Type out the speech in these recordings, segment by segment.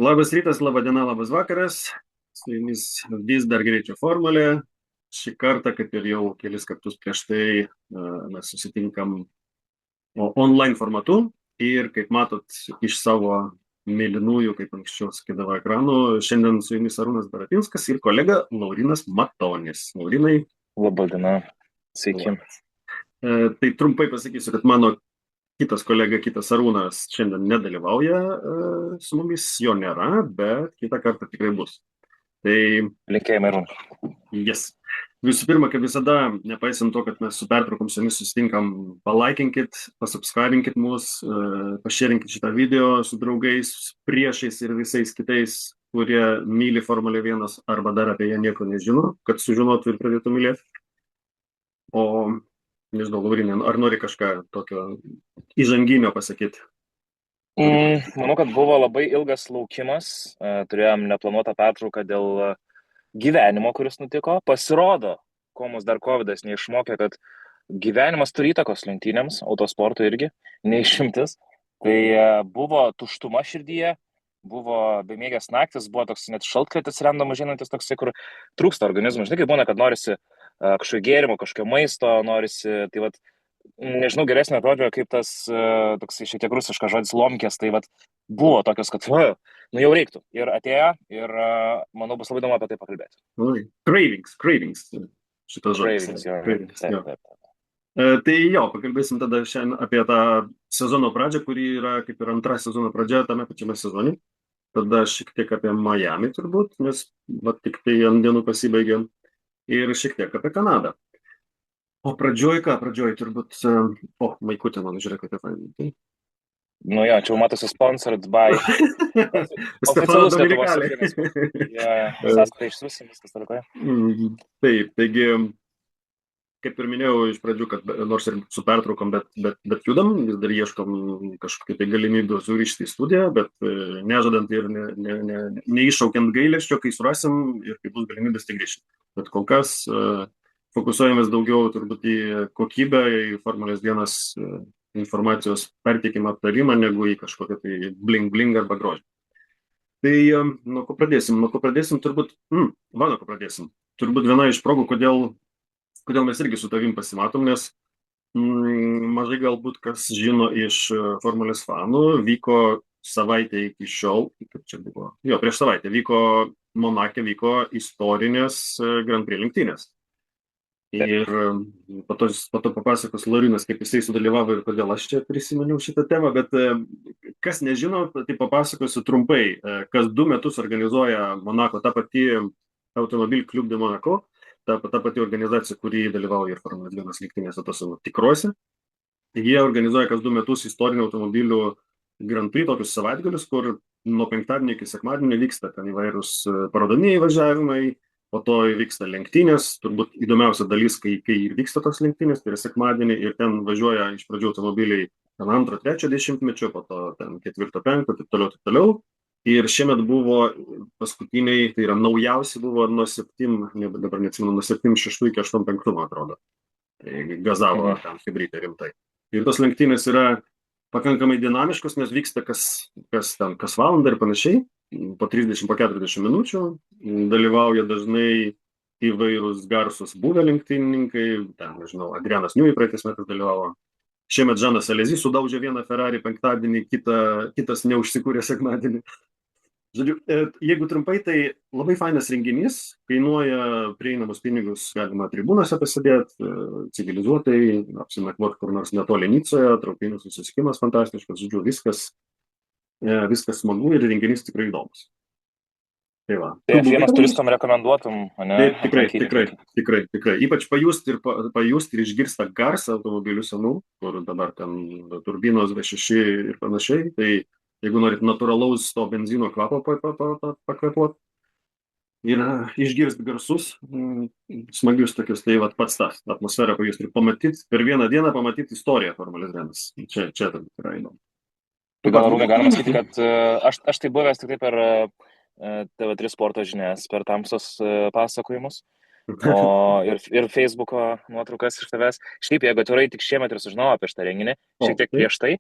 Labas rytas, laba diena, labas vakaras. Su jumis vis dar greičio formulė. Šį kartą, kaip ir jau kelis kartus prieš tai, mes susitinkam online formatu ir, kaip matot, iš savo mėlynųjų, kaip anksčiau sakydavo, ekranų, šiandien su jumis Arūnas Barapinskas ir kolega Laurinas Matonis. Laurinai, Labą dieną. Sveiki. labas. Tai trumpai pasakysiu, kad mano kitas kolega, kitas Arūnas šiandien nedalyvauja su mumis, jo nėra, bet kitą kartą tikrai bus. Tai Linkėjimai, Arūn. yes. Visų pirma, kaip visada, nepaisant to, kad mes su pertraukom su jumis susitinkam, palaikinkit, pasubscribinkit mus, pašėrinkit šitą video su draugais, priešais ir visais kitais, kurie myli Formulę 1 arba dar apie ją nieko nežino, kad sužinotų ir pradėtų mylėti. O, nežinau, Laurinė, ar nori kažką tokio įžanginio pasakyti? Manau, kad buvo labai ilgas laukimas. Turėjom neplanuotą pertrauką dėl gyvenimo, kuris nutiko. Pasirodo, ko mus dar COVID neišmokė, kad gyvenimas turi įtakos lenktynėms, autosporto irgi, neišimtis. Tai buvo tuštuma širdyje, buvo bemiegės naktis, buvo toks net šaltkrėtis random žinantis toksai, kur trūksta organizmų. Žinai, kaip būna, kad norisi kažkokio gėrimo, kažkokio maisto, norisi, tai vat, nežinau, geresnio žodžio, kaip tas toksai šiek tiek rusiškas žodis lomkės, tai vat buvo tokios, kad nu jau reiktų. Ir atėjo, ir manau, bus labai įdomu apie tai pakalbėti. Cravings, šitas žodis. Cravings, jo. Cravings, jo. Taip. Tai jo, pakalbėsim tada šiandien apie tą sezono pradžią, kuri yra kaip ir antra sezono pradžia tame pačiame sezone. Tada šiek tiek apie Miami turbūt, nes tik tai ant dienų pasibaigė. Ir šiek tiek apie Kanadą. O pradžioj turbūt, Maikutė man žiūrėk, apie tai. Nu jo, čia jau matosi sponsored by Stefano oficialus Lietuvos Dominicali. sąskaitai. Sąskaitai išsiusim, viskas tvarkoje. Taip, taigi, kaip ir minėjau iš pradžių, kad nors ir su pertraukom, bet judam, vis dar ieškom kažkokių tai galimybių sugrįžti į studiją, bet nežadant ir neiššaukiant gailesčio, kai surasim ir kai bus galimybės tai grįžti. Bet kol kas fokusuojamės daugiau turbūt į kokybę, į Formulės 1 informacijos perteikimą, aptarimą, negu į kažkokią tai bling arba grožį. Tai nuo ko pradėsim turbūt, turbūt viena iš progų, kodėl mes irgi su tavim pasimatom, nes mažai galbūt kas žino iš Formulės fanų, vyko savaitę iki šiol, kaip čia buvo, prieš savaitę vyko Monake, vyko istorinės Grand Prix lenktynės. Ir po to papasakos Laurinas, kaip jisai sudalyvavo ir kodėl aš čia prisiminiau šitą temą, bet kas nežino, tai papasakosiu trumpai, kas 2 metus organizuoja Monako, ta pati Automobilių Club de Monaco, ta pati organizacija, kuri dalyvauja ir Formulės 1 lenktynėse tose tikruose. Jie organizuoja kas 2 metus istorinių automobilių Grand Prix, tokius savaitgalius, kur nuo penktadienio iki sekmadienio vyksta ten įvairūs parodomieji važiavimai, po to vyksta lenktynės, turbūt įdomiausia dalis, kai ir vyksta tos lenktynės, tai yra sekmadienį ir ten važiuoja iš pradžių automobiliai ten 2-3 dešimtmečio, po to ten 4-5, taip toliau. Ir šiemet buvo paskutiniai, tai yra naujausi buvo nuo 76 iki 85, man atrodo. Tai gazavo ten hibridai rimtai. Ir tos lenktynės yra pakankamai dinamiškos, nes vyksta kas valandą ir panašiai, po 30-40 minučių, dalyvauja dažnai įvairūs garsus buvę lenktynininkai, ten, nežinau, Adrianas Newey praeitais metais dalyvavo, šiemet Žanas Alesi sudaužė vieną Ferrari penktadienį, kitas neužsikūrė sekmadienį. Žodžiu, jeigu trumpai, tai labai fainas renginys, kainuoja prieinamus pinigus, galima tribūnose pasidėti, civilizuotai, apsinakvoti kur nors netoli Nicoje, traukinių susisiekimas fantastiškas, žodžiu, viskas smagu ir renginys tikrai įdomus. Tai va. Tai vienas turistam rekomenduotum, ne? Tikrai. Ypač pajusti ir išgirsti tą garsą automobilių senų, kur dabar ten turbinos V6 ir panašiai, tai jeigu norit natūralaus to benzino kvapo pakvepuoti ir išgirsti garsus, smagius tokius, tai vat pats tas atmosferą pajusti ir pamatyti, per vieną dieną pamatyti istoriją Formulės 1. Čia turbūt yra įdomu. Tai gal Arūnai galima sakyti, kad aš tai buvęs tik tai per TV3 sporto žinias, per tamsos pasakojimus, ir Facebooko nuotraukas iš tavęs. Šiaip, jeigu atvirai, tik šiemet ir sužinojau apie šitą renginį, šiek tiek prieš tai,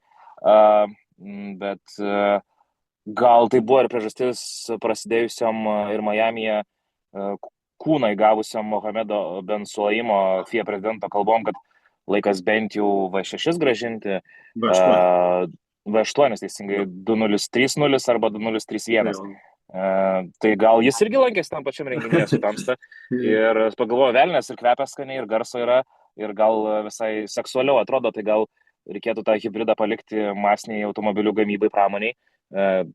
bet gal tai buvo ir priežastis prasidėjusiam ir Miamyje kūnai gavusiam Mohamedo Ben Suaimo FIA prezidento kalbom, kad laikas bent jau V6 gražinti, V8. V8 teisingai 2030 arba 2031. Jau. Tai gal jis irgi lankėsi tam pačiam renginyje su tamsta ir pagalvojo, velnės ir kvepia skaniai, ir garso yra, ir gal visai seksualiau atrodo, tai gal reikėtų tą hybridą palikti masiniai automobilių gamybai, pramoniai.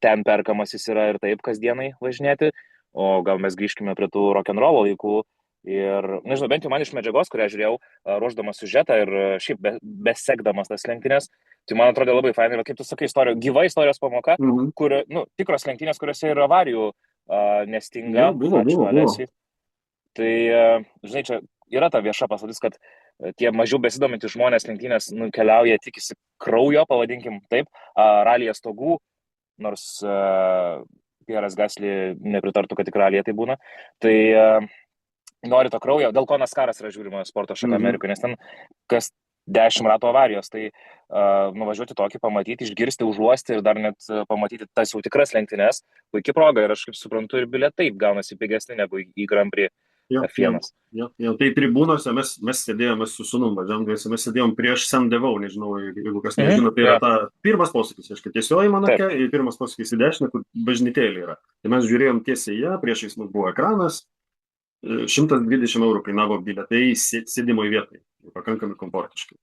Ten perkamas jis yra ir taip kasdienai važinėti, o gal mes grįžkime prie tų rock'n'rollo laikų. Ir, nežinau, bent jau man iš medžiagos, kurią žiūrėjau, ruoždamas siužetą ir šiaip besekdamas tas lenktynės, tai man atrodo labai fainai, kaip tu sakai, gyva istorijos pamoka, kur, tikros lenktynės, kuriuose ir avarijų nestinga. Buvo. Tai, žinai, čia yra ta vieša paslaptis, kad tie mažiau besidomintys žmonės lenktynės nukeliauja, tikisi kraujo, pavadinkim taip, ralyje stogų, nors Pieras Gasly nepritartų, kad tik ralyje tai būna. Tai nori to kraujo, dėl ko NASCAR'as yra žiūrima sporto šaka Amerikoje, nes ten kas 10 ratų avarijos, tai nuvažiuoti tokį, pamatyti, išgirsti, užuosti ir dar net pamatyti tas jau tikras lenktynes, puikia proga ir aš kaip suprantu ir bilietai gaunasi pigesni negu į Grand Prix F1. Tai tribūnose mes sėdėjome su sūnum, mes sėdėjom prieš Sandevau, nežinau, jeigu kas nežino, tai yra ta pirmas posūkis, aiškiai, tiesioji manake, ir pirmas posūkis į dešinę, kur bažnytėlė yra. Tai mes žiūrėjom tiesiai ją, priešais mus buvo ekranas, 120 eurų kainavo bilietai sėdimo į vietą, pakankamai komfortiškai.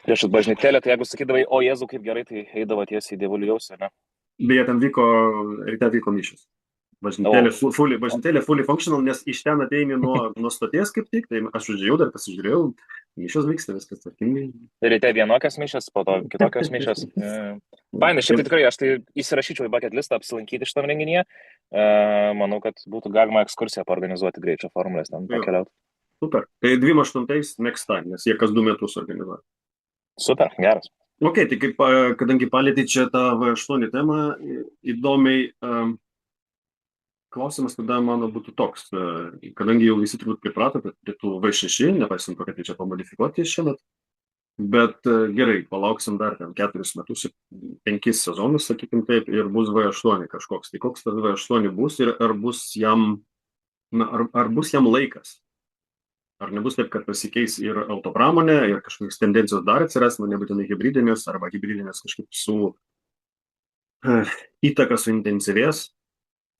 Prieš bažnytėlę, tai jeigu sakydavai, o Jėzau, kaip gerai, tai eidavo tiesiai į dievulių jausmą, ne? Beje, ten ryte vyko mišios. Bažnytėlė fully functional, nes iš ten ateini nuo stoties kaip tik, tai aš užėjau, dar pasižiūrėjau, mišios vyksta, viskas tvarkingai. Ryte vienokios mišios, po to kitokios mišios. Fainai, šiaip tai tikrai, aš tai įsirašyčiau į bucket listą apsilankyti šitam renginyje. Manau, kad būtų galima ekskursiją paorganizuoti greičio formulės, ten pakeliauti. Super. Tai 28 next time, nes jie kas 2 metus organizuoja. Super, geras. Ok, tai kadangi palėtė čia tą V8 temą, įdomiai, klausimas tada mano būtų toks, kadangi jau visi turbūt pripratote prie tų V6, nepaisant to, kad jie čia pamodifikuoti šiemet, bet gerai, palauksim dar ten 4 metus, 5 sezonus, sakykim taip, ir bus V8 kažkoks. Tai koks tas V8 bus ir ar bus jam laikas? Ar nebus taip, kad pasikeis ir autopramonė, ir kažkokios tendencijos dar atsiras, nebūtinai hibridinės, arba hibridinės kažkaip su įtaka suintensyvės?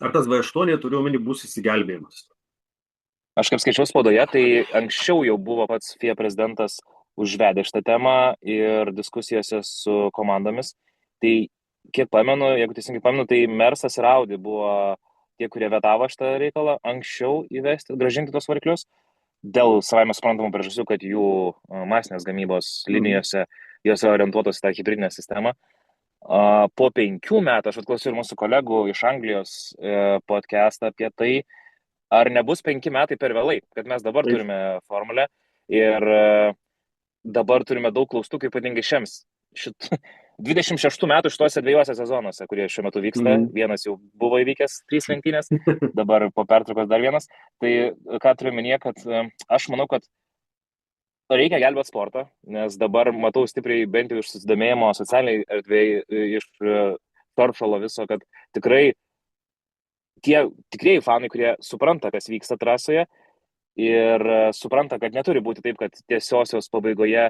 Ar tas V8, turiu omeny, bus įsigelbėjimas? Aš kaip skaičiau spaudoje, tai anksčiau jau buvo pats FIA prezidentas užvedę šitą temą ir diskusijose su komandomis. Tai kiek pamenu, jeigu teisingai pamenu, tai Mersas ir Audi buvo tie, kurie vetavo šitą reikalą anksčiau įvesti, gražinti tos variklius. Dėl savaime suprantamų priežasčių, kad jų masinės gamybos linijose jos yra orientuotos į tą hibridinę sistemą. Po 5 metų aš atklausiau ir mūsų kolegų iš Anglijos podcastą apie tai, ar nebus 5 metai per vėlai, kad mes dabar turime formulę ir dabar turime daug klaustukų, ypatingai šiems 26 metų šituose 2 sezonuose, kurie šiuo metu vyksta. Vienas jau buvo įvykęs 3 lenktynės, dabar po pertraukos dar vienas. Tai ką turiu minėti, kad aš manau, kad reikia gelbėti sportą, nes dabar matau stipriai bent jau iš susidomėjimo socialiniai erdvėjai, iš toršalo viso, kad tikrai tie tikrieji fanai, kurie supranta, kas vyksta trasoje ir supranta, kad neturi būti taip, kad tiesiosios pabaigoje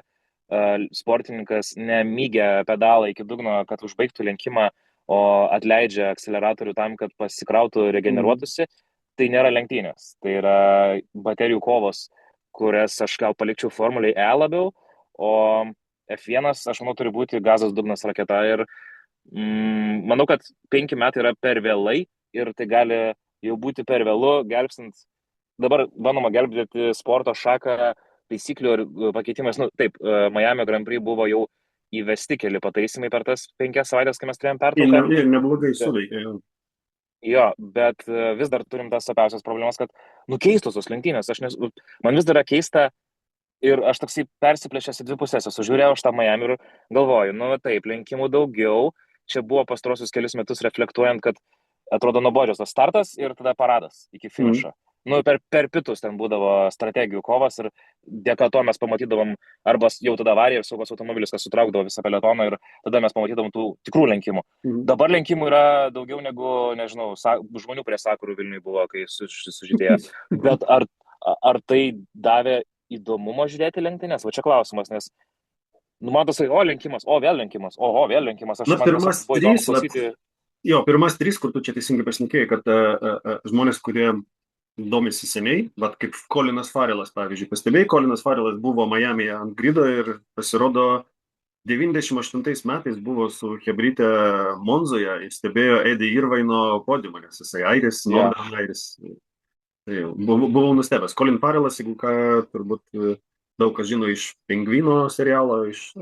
sportininkas nemygia pedalą iki dugno, kad užbaigtų lenkimą, o atleidžia akceleratorių tam, kad pasikrautų, regeneruotųsi. Tai nėra lenktynės, tai yra baterijų kovos, kurias aš gal palikčiau formuliai E labiau, o F1, aš manau, turi būti gazas dugnas raketa ir manau, kad 5 metai yra per vėlai ir tai gali jau būti per vėlu, gelbstint. Dabar bandoma gelbėti sporto šaką taisyklių ir pakeitimais. Taip, Miami Grand Prix buvo jau įvesti keli pataisimai per tas 5 savaitės, kai mes turėjom pertrauką. Ir neblogai suveikė. Jo, bet vis dar turim tas svarbiausias problemas, kad keistos tos lenktynės. Man vis dar yra keista ir aš toksai persiplėšęs į 2 pusės. Aš žiūrėjau aš tą Miami ir galvoju, taip, lenkimų daugiau. Čia buvo pastarosius kelius metus reflektuojant, kad atrodo nuobodžios tas startas ir tada paradas iki finišo. nu, per pitus ten būdavo strategijų kovas ir dėka to mes pamatydavom arba jau tada avarija ir saugos automobilis, kas sutraukdavo visą peletoną ir tada mes pamatydavom tų tikrų lenkimų. Mhm. Dabar lenkimų yra daugiau negu, nežinau, žmonių prie sakurų Vilniui buvo, kai sužydėjo. Bet ar tai davė įdomumo žiūrėti lenktynės? Va čia klausimas, nes nu, man tas, o lenkimas, o vėl lenkimas, o vėl lenkimas. Na, Man tiesiog pirmas buvo įdomu trys, vat, klausyti. pirmas trys, kur tu čia teisingai pašnekėjai, kad žmonės, kurie domisi seniai, bet kaip Colinas Farelas, pavyzdžiui, pastebėjai, Colinas Farelas buvo Miami'e ant grido ir pasirodo 98 metais buvo su Hebryte Monzoje ir stebėjo Eddie Irvaino podiumą, nes jisai airis, Ja. Northern airis. Tai buvau nustebęs. Colin Farelas, jeigu ką, turbūt daug kas žino iš Pingvino serialo, iš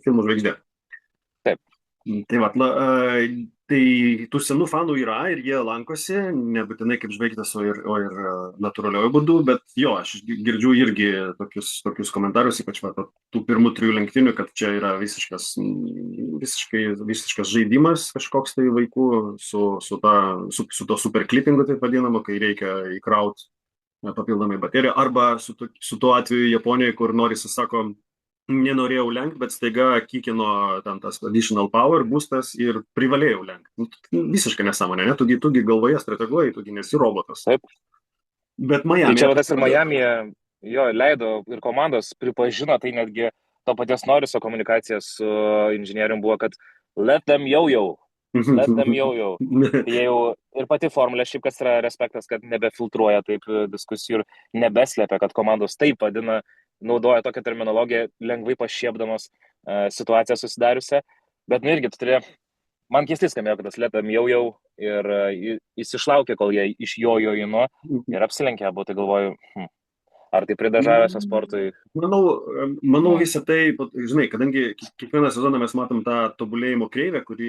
filmų žvaigždė. Taip. Tai va, tai tų senų fanų yra ir jie lankosi, nebūtinai kaip žvaigždės, o ir natūraliojų būdų, bet jo, aš girdžiu irgi tokius komentarus, ypač va, tų pirmų 3 lenktynių, kad čia yra visiškas žaidimas kažkoks tai vaikų su to superklipingu, taip vadinamu, kai reikia įkrauti papildomai bateriją, arba su tuo atveju Japonijoje, kur norisi, sako, nenorėjau lenkti, bet staiga kikino ten tas additional power boostas ir privalėjau lenkti. Visiškai nesąmonė, ne? Tugi galvoje strateguoji, tugi nesi robotas. Taip. Bet Miami. Tai čia tas ir Miami'e jo leido ir komandos pripažino, tai netgi to paties Noriso komunikacija su inžinierium buvo, kad let them jau. Jie jau ir pati formulė, šiaip kas yra respektas, kad nebefiltruoja taip diskusijų ir nebeslepia, kad komandos taip vadina, naudoja tokią terminologiją, lengvai pašiepdamos situaciją susidariusią. Bet nu irgi tu turi, man keistai skambėjo, kad tas lėtam jau ir jis išlaukė, kol jie iš jo įno ir apsilenkė, buvo, tai galvoju, ar tai pridažavęs sportui? Manau visą tai, žinai, kadangi kiekvieną sezoną mes matom tą tobulėjimo kreivę, kuri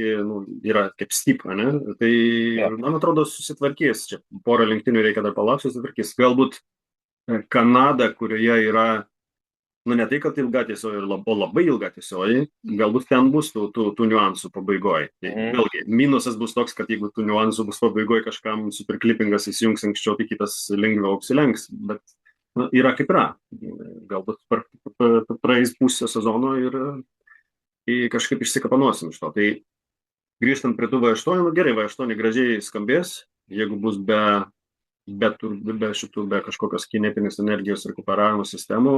yra kaip stipra, ne? Tai, man atrodo, susitvarkys. Čia porą lenktynių reikia dar palaukti, susitvarkys. Galbūt Kanada, kurioje yra, ne tai, kad ilga tiesioji, o labai ilga tiesioji, galbūt ten bus tų niuansų pabaigoje. Tai vėlgi, minusas bus toks, kad jeigu tų niuansų bus pabaigoje, kažkam superklipingas įsijungs anksčiau, tai kitas lengviau apsilenks, bet yra kaip yra. Galbūt praeis pusę sezono ir kažkaip išsikapanosim iš to. Tai grįžtant prie tų V8, gerai, V8 gražiai skambės, jeigu bus be kažkokios kinetinės energijos rekuperavimo sistemų,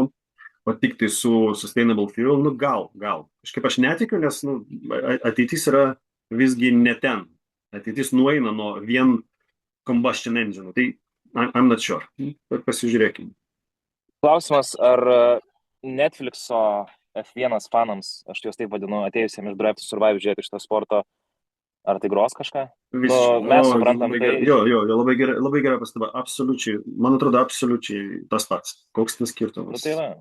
o tik tai su sustainable fuel, gal. Kažkaip aš netikiu, nes ateitis yra visgi ne ten. Ateitis nueina nuo vien combustion engine. Tai I'm not sure. Pasižiūrėkime. Klausimas, ar Netflixo F1 fanams, aš juos taip vadinu, atėjusiems iš Drive to Survive žiūrėti šitą sporto, ar tai gros kažką? Mes suprantam tai. Jo, labai gerai pastaba. Absoliučiai, man atrodo, absoliučiai tas pats. Koks tas skirtumas? Tai yra.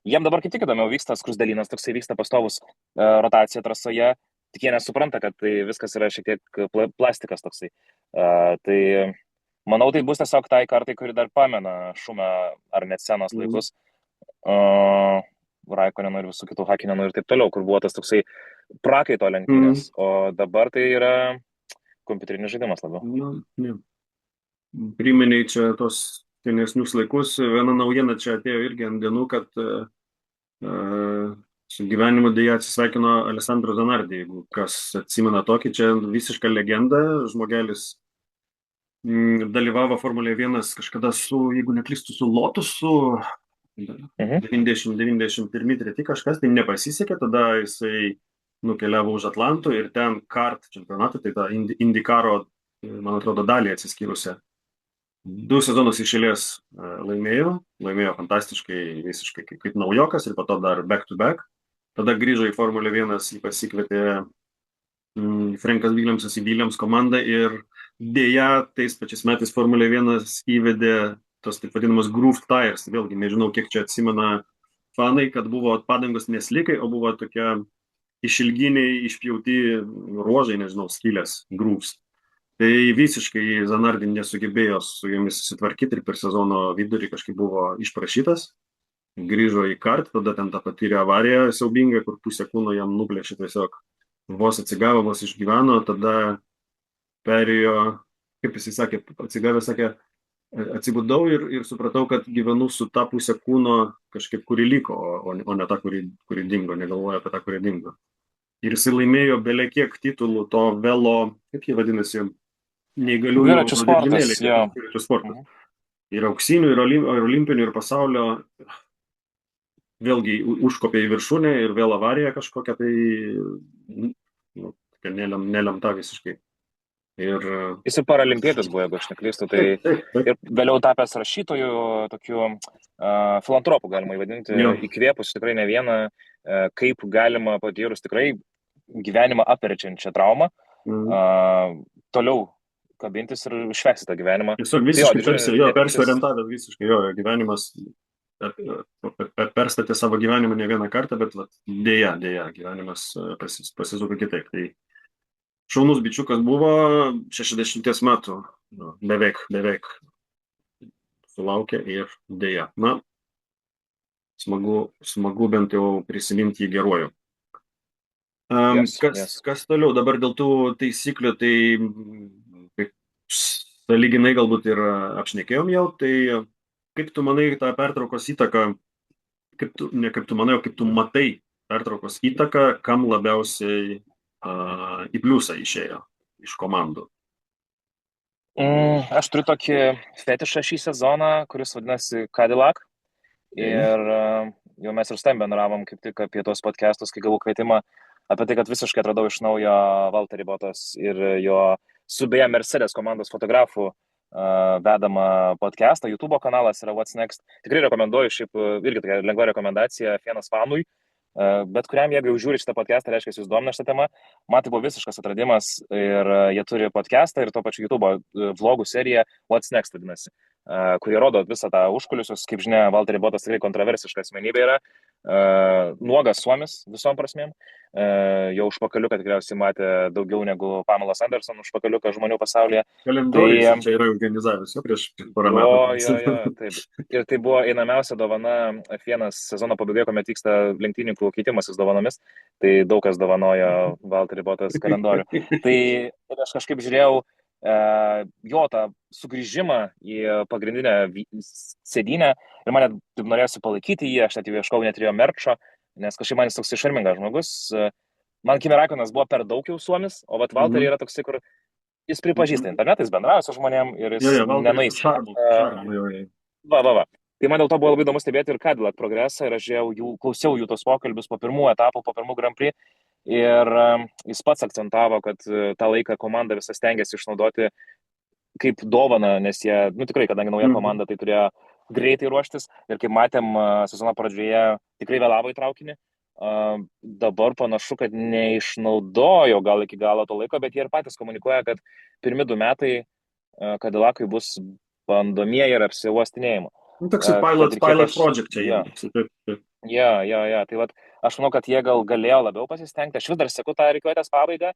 Jiem dabar kaip tik įdomiau vyksta skrusdelynas, toksai vyksta pastovus rotacija trasoje, tik jie nesupranta, kad tai viskas yra šiek tiek plastikas toksai. Tai manau, tai bus tiesiog tai kartai, kuri dar pamena Šumę ar net senos laikus, Raikonenų ir visų kitų Hakinenų ir taip toliau, kur buvo tas toksai prakaito lenktynės, o dabar tai yra kompiuterinis žaidimas labiau. Primeniai čia tos senesnius laikus, viena naujiena čia atėjo irgi ant dienų, kad su gyvenimu dėja atsisveikino Alessandro Zanardi, jeigu kas atsimena tokį, čia visiška legenda, žmogelis dalyvavo Formulėje 1 kažkada jeigu neklystu, su Lotusu 90-91 kažkas, tai nepasisekė, tada jisai nukeliavo už Atlanto ir ten kart čempionatą, tai tą Indikaro, man atrodo, dalį atsiskyrusią. 2 sezonus iš eilės laimėjo fantastiškai, visiškai kaip naujokas ir po to dar back to back. Tada grįžo į Formulę 1, jį pasikvietė Frankas Williamsas į Williams komandą ir dėja tais pačiais metais Formulė 1 įvedė tos taip vadinamas grooved tires. Vėlgi, nežinau, kiek čia atsimena fanai, kad buvo padangos neslikai, o buvo tokie išilginiai, išpjauti ruožai, nežinau, skylės, grooves. Tai visiškai Zanardi nesugebėjo su jomis susitvarkyti ir per sezono vidurį kažkaip buvo išprašytas. Grįžo į kart, tada ten tą patyrė avariją siaubingą, kur pusę kūno jam nuplėšė tiesiog. Vos atsigavo, vos išgyveno, tada perėjo, kaip jisai sakė, atsigavę, sakė, atsibudau ir supratau, kad gyvenu su ta pusė kūno kažkaip, kuri liko, o ne ta, kuri dingo, negalvoju apie tą, kuri dingo. Ir jisai laimėjo belekiek titulų to velo, kaip jie vadinasi, neįgaliųjų Dviračių sportas, vežimėliai, jo. dviračių sportas. Mhm. Ir auksinių, ir olimpinių, ir pasaulio, vėlgi užkopė į viršūnę ir vėl avarija kažkokia, tai nu, nelemta visiškai. Ir Jis ir paralimpietis buvo, jeigu aš neklystu, tai taip, taip, taip. ir vėliau tapęs rašytojų, tokiu filantropų galima įvadinti, Jo. įkvėpus tikrai ne vieną, kaip galima patyrus tikrai gyvenimą apverčiančią traumą, Mm. toliau kabintis ir išvengti tą gyvenimą. Tiesiog Tai jo, visiškai didžiulė netektis. persiorientavęs visiškai, jo gyvenimas, perstatė savo gyvenimą ne vieną kartą, bet vat, dėja, gyvenimas pasisuko kitaip. Tai šaunus bičiukas buvo 60 metų, nu, beveik sulaukė ir dėja. Na, smagu bent jau prisiminti jį geruoju. Yes, Kas, yes. kas toliau dabar dėl tų taisyklių, tai kaip sąlyginai galbūt ir apšnekėjom jau, tai kaip tu manai tą pertraukos įtaką, kaip tu manai, o kaip tu matai pertraukos įtaką, kam labiausiai į pliusą išėjo iš komandų? Aš turiu tokį fetišą šį sezoną, kuris vadinasi Cadillac. Ir jau mes ir stam bendravom kaip tik apie tos podcastus, kai gavau kvietimą, apie tai, kad visiškai atradau iš naujo Valterį Bottas ir jo su beje Mercedes komandos fotografų vedamą podcastą. YouTube kanalas yra What's Next. Tikrai rekomenduoju, šiaip irgi tokia lengva rekomendacija Fienas fanui. Bet kuriam, jeigu jau žiūri šitą podcastą, reiškia, jūs domina šitą temą. Man tai buvo visiškas atradimas ir jie turi podcastą ir to pačiu YouTube vlogų seriją What's Next vadinasi, kurie rodo visą tą užkulisius. Kaip žinia, Valterį Bottas tikrai kontroversiška asmenybė yra. Nuogas suomis visom prasmėm. Jo užpakaliuką tikriausiai matė daugiau negu Pamela Anderson užpakaliuką žmonių pasaulyje. Kalendorius čia yra organizavęs prieš porą metų. Jo, taip. Ir tai buvo einamiausia dovana F1 sezono pabaigoje, kuomet vyksta lenktynininkų keitimasis dovanomis. Tai daug kas dovanojo Valterį Bottas kalendorių. Tai aš kažkaip žiūrėjau jo tą sugrįžimą į pagrindinę sėdynę ir man net norėjosi palaikyti jį, aš net ieškau net ir jo merčo, nes kažkaip man jis toks išarmingas žmogus. Man Kimi Raikonas buvo per daug jau suomis, o vat Valterį yra toksai, kur jis pripažįsta internetais, bendrauja su žmonėm ir jis nenueis. Va. Tai man dėl to buvo labai įdomu stebėti ir Cadillac progresą ir aš klausiau jų tos pokalbius po pirmų etapų, po pirmų Grand Prix ir jis pats akcentavo, kad tą laiką komanda visą stengiasi išnaudoti kaip dovaną, nes jie, tikrai, kadangi nauja komanda, tai turėjo greitai ruoštis ir kaip matėm sezono pradžioje, tikrai vėlavo į traukinį. Dabar panašu, kad neišnaudojo gal iki galo to laiko, bet jie ir patys komunikuoja, kad pirmi 2 metai Cadillacui bus bandomieji ir apsiuostinėjimo. Toks pilot project čia. Jo. Tai vat, aš manau, kad jie gal galėjo labiau pasistengti. Aš vis dar seku tą rikiuotės pabaigą,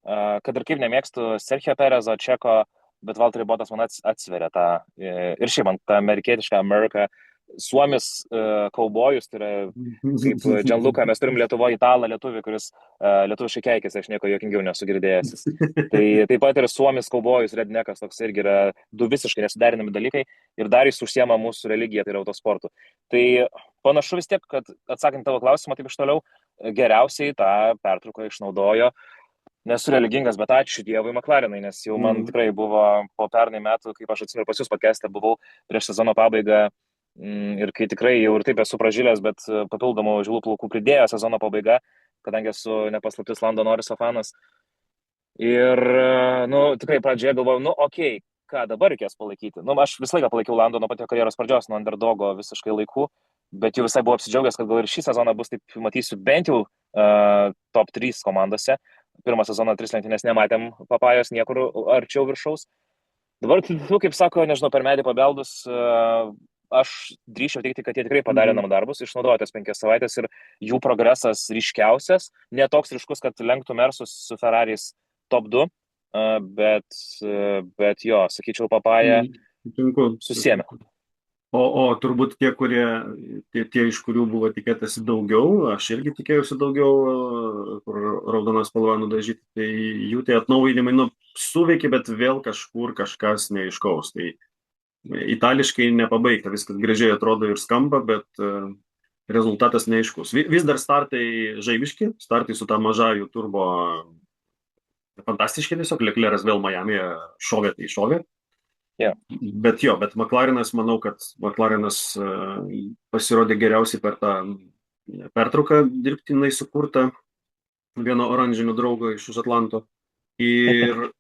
kad ir kaip nemėgstu Sergio Perezo, Čeko, bet Valterį Bottas man atsveria tą. Ir šiaip man tą amerikietišką Ameriką. Suomis kaubojus, tai yra kaip Gianluca, mes turim Lietuvoje italą lietuvį, kuris lietuviškai keikėsi, aš nieko jokingiau nesu girdėjęs. Tai taip pat ir suomis kaubojus, rednekas, toks irgi yra 2 visiškai nesuderinami dalykai ir dar jis užsiema mūsų religiją, tai yra autosportu. Tai panašu vis tiek, kad atsakant tavo klausimą, taip iš toliau, geriausiai tą pertrauką išnaudojo. Nesu religingas, bet ačiū Dievui McLarenai, nes jau man tikrai buvo po pernai metų, kaip aš atsimenu, pas jūs podcast'e buvau prieš sezono pabaigą. Ir kai tikrai jau ir taip esu pražilęs, bet papildomų žilų plaukų pridėjo sezono pabaiga, kadangi esu nepaslaptis Lando Norriso fanas. Ir, tikrai pradžioje galvojau, okei, ką dabar reikės palaikyti. Aš visą laiką palaikiau Lando nuo pat jo karjeros pradžios, nuo underdogo visiškai laikų, bet jau visai buvau apsidžiaugęs, kad gal ir šį sezoną bus, taip matysiu, bent jau top 3 komandose. Pirmą sezoną 3 lenktynės nematėm Papajos niekur arčiau viršaus. Dabar, kaip sako, nežinau, per medį pabeldus, aš drįsčiau teikti, kad jie tikrai padarė namų darbus, išnaudojo tas 5 savaitės ir jų progresas ryškiausias, ne toks ryškus, kad lenktų Mersus su Ferraris top 2, bet jo, sakyčiau, Papaja susiėmė. O turbūt tie, iš kurių buvo tikėtasi daugiau, aš irgi tikėjausi daugiau, kur raudonas spalva nudažyti, tai jų tie atnaujinimai suveikė, bet vėl kažkur kažkas neaiškaus. Tai itališkai nepabaigta, viskas gražiai atrodo ir skamba, bet rezultatas neaiškus. Vis dar startai žaibiški, startai su ta maža jų turbo fantastiški tiesiog, Leclerc'as vėl Miami'e šovė, tai šovė. Yeah. Bet McLarenas, manau, kad McLarenas pasirodė geriausiai per tą pertrauką dirbtinai sukurtą vieno oranžinio draugo iš už Atlanto.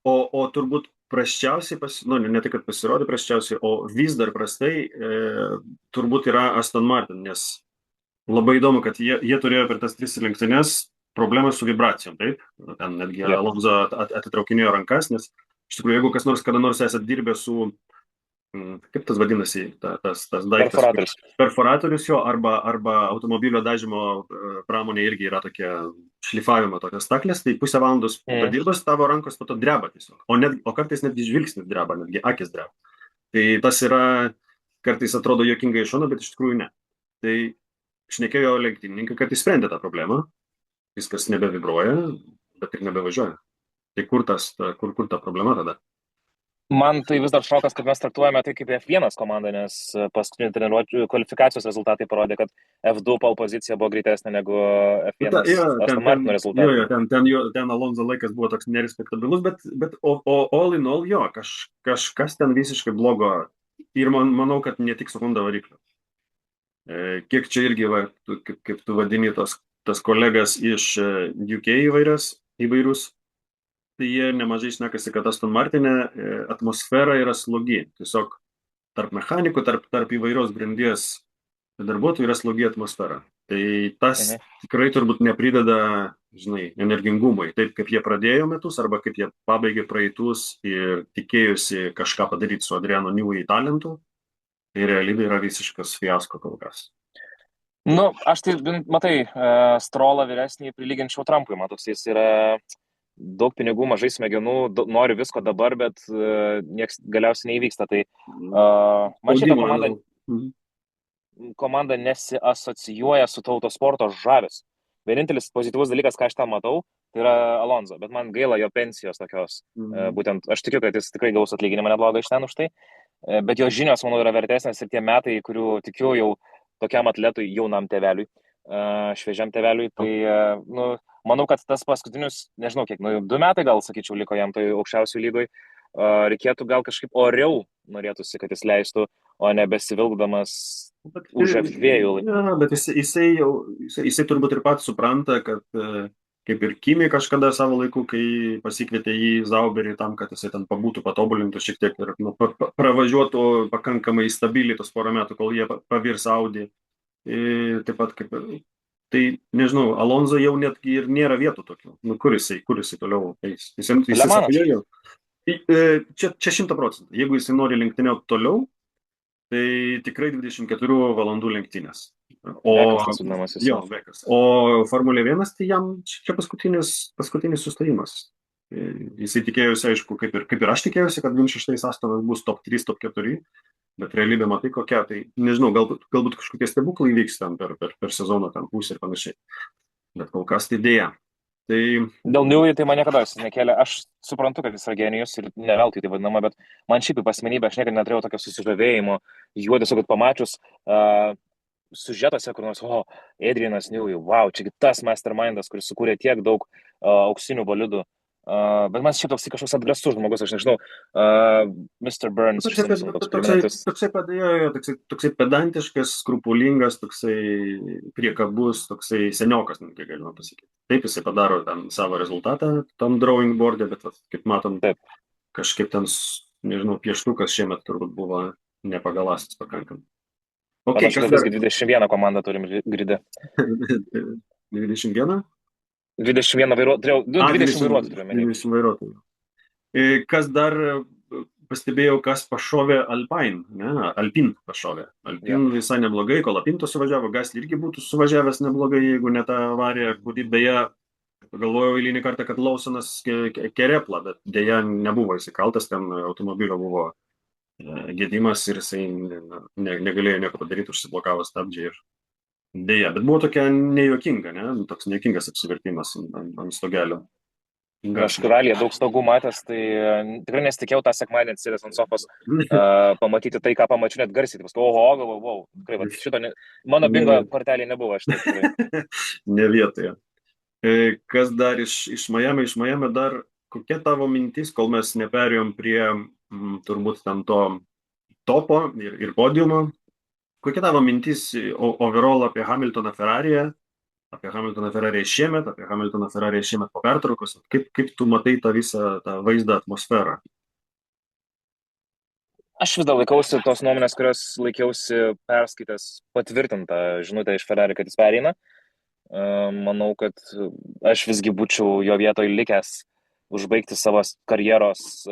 O turbūt prasčiausiai, ne tai, kad pasirodė prasčiausiai, o vis dar prastai turbūt yra Aston Martin, nes labai įdomu, kad jie turėjo per tas 3 lenktynes problemą su vibracijom, taip? Ten netgi Alonso atitraukinėjo rankas, nes iš tikrųjų, jeigu kas nors kada nors esat dirbę su, kaip tas vadinasi, tas daiktas, perforatorius jo, arba automobilio dažymo pramonė irgi yra tokia šlifavimo tokios staklės, tai pusę valandos padirbas tavo rankos po to dreba tiesiog, o kartais netgi žvilgsnis dreba, netgi akis dreba. Tai tas yra, kartais atrodo juokingai iš šono, bet iš tikrųjų ne. Tai šnekėjo lenktynininkai, kad įsprendė tą problemą, viskas nebevibruoja, bet ir nebevažiuoja. Tai kur ta problema tada? Man tai vis dar šokas, kad mes traktuojame tai kaip F1 komanda, nes paskutinių treniruočių kvalifikacijos rezultatai parodė, kad F2 pole pozicija buvo greitesnė negu F1 Aston Martino rezultatai. Ten Alonso laikas buvo toks nerespektabilus, bet all in all jo, kažkas ten visiškai blogo ir manau, kad ne tik su Honda varikliu. Kiek čia irgi, kaip tu vadini, tas kolegas iš UK įvairius, tai jie nemažai šnekasi, kad Aston Martin'e atmosfera yra slogi. Tiesiog tarp mechanikų, tarp įvairios grandies darbuotojų yra slogi atmosfera. Tai tas tikrai turbūt neprideda, energingumui. Taip, kaip jie pradėjo metus, arba kaip jie pabaigė praeitus ir tikėjusi kažką padaryti su Adriano Newey talentu, tai realybė yra visiškas fiasko kol kas. Aš tai, matai, Strollą vyresnį prilyginčiau Trumpui, matos, jis yra daug pinigų, mažai smegenų, nori visko dabar, bet nieks galiausiai neįvyksta. Tai man šitą komanda nesiasocijuoja su autosporto žavės. Vienintelis pozityvus dalykas, ką aš ten matau, tai yra Alonso, bet man gaila jo pensijos tokios. Būtent aš tikiu, kad jis tikrai gaus atlyginimą neblogą iš ten už tai, bet jo žinios, manau, yra vertesnės ir tie metai, kurių tikiu jau tokiam atletui, jaunam tėveliui, šviežiam tėveliui, tai, manau, kad tas paskutinius, nežinau kiek, 2 metai gal, sakyčiau, liko jam tai aukščiausių lygoj, reikėtų gal kažkaip oriau norėtųsi, kad jis leistų, o nebesivilkdamas už F2. Bet jisai turbūt ir pats supranta, kad kaip ir Kimi kažkada savo laiku, kai pasikvietė į Zauberį tam, kad jisai ten pabūtų, patobulintų šiek tiek ir pravažiuotų pakankamai stabiliai tos porą metų, kol jie pavirs Audi. Taip pat kaip ir, tai nežinau, Alonso jau netgi ir nėra vietų tokių. Kur jisai toliau eis? Čia 100%. Jeigu jisai nori lenktyniauti toliau, tai tikrai 24 valandų lenktynės. O Formulė 1, tai jam čia paskutinis sustojimas. Jisai tikėjosi, aišku, kaip ir aš tikėjosi, kad 26 Astonas bus top 3, top 4, bet realybė matai kokia, tai nežinau, galbūt kažkokie stebuklai vyks ten per sezoną, ten pusę ir panašiai. Bet kol kas tai dėja. Tai... Dėl Newey tai man niekada nekėlė. Aš suprantu, kad jis yra genijus ir neveltui tai vadinama, bet man šiaip į asmenybę aš niekada neturėjau tokio susižavėjimo. Juo tiesiog, kad pamačius siužetuose, kur nors, Adrianas Newey, wow, čia tas mastermindas, kuris sukūrė tiek daug auksinių bolidų. Bet man šiaip toks kažkoks atgrastus žmogus, aš nežinau, Mr. Burns. Toksai pedantiškas, skrupulingas, toksai priekabus, toksai seniokas, netgi galima pasakyti. Taip, jisai padaro ten savo rezultatą tam drawing board'e, bet kaip matom, kažkaip ten, nežinau, pieštukas šiemet turbūt buvo nepagalastas pakankamai. Okay, kas visgi 21 komandą turim gride. 21? 21 vairuotojų. 20 vairuotojų. Kas dar pastebėjau, kas pašovė Alpine, ne? Alpine pašovė. Alpine visai neblogai, kol Alpinto suvažiavo, Gasly irgi būtų suvažiavęs neblogai, jeigu ne ta avarija, kuri beje, galvojau eilinį kartą, kad Lawsonas kereplą, bet dėja nebuvo įsikaltas, ten automobilio buvo gedimas ir jisai negalėjo nieko padaryti, užsiblokavo stabdžiai ir dėja, bet buvo tokia nejuokinga, ne? Toks nejuokingas apsivertimas ant stogelio. Aš Gas. rallyje daug stogų matęs, tai tikrai nesitikėjau tą sekmadienį sėdęs ant sofos pamatyti tai, ką pamačiau net garsiai. Tai paskui, oho, galvoju, wow, tikrai, va, šito, mano Ne bingo vietoje. kortelį nebuvo šitą tikrai. Ne vietoje. Kas dar iš Miami? Iš Miami dar kokia tavo mintis, kol mes neperėjom prie turbūt ten to topo ir podiumo? Kokia tavo mintis overall apie Hamiltoną Ferrari'e, apie Hamiltoną Ferrari'e šiemet, apie Hamiltoną Ferrari'e šiemet po pertraukos? Kaip tu matai tą visą tą vaizdą, atmosferą? Aš vis dar laikausi tos nuomonės, kurios laikiausi perskaitęs patvirtintą žinutę iš Ferrari, kad jis pereina. Manau, kad aš visgi būčiau jo vietoj likęs užbaigti savo karjeros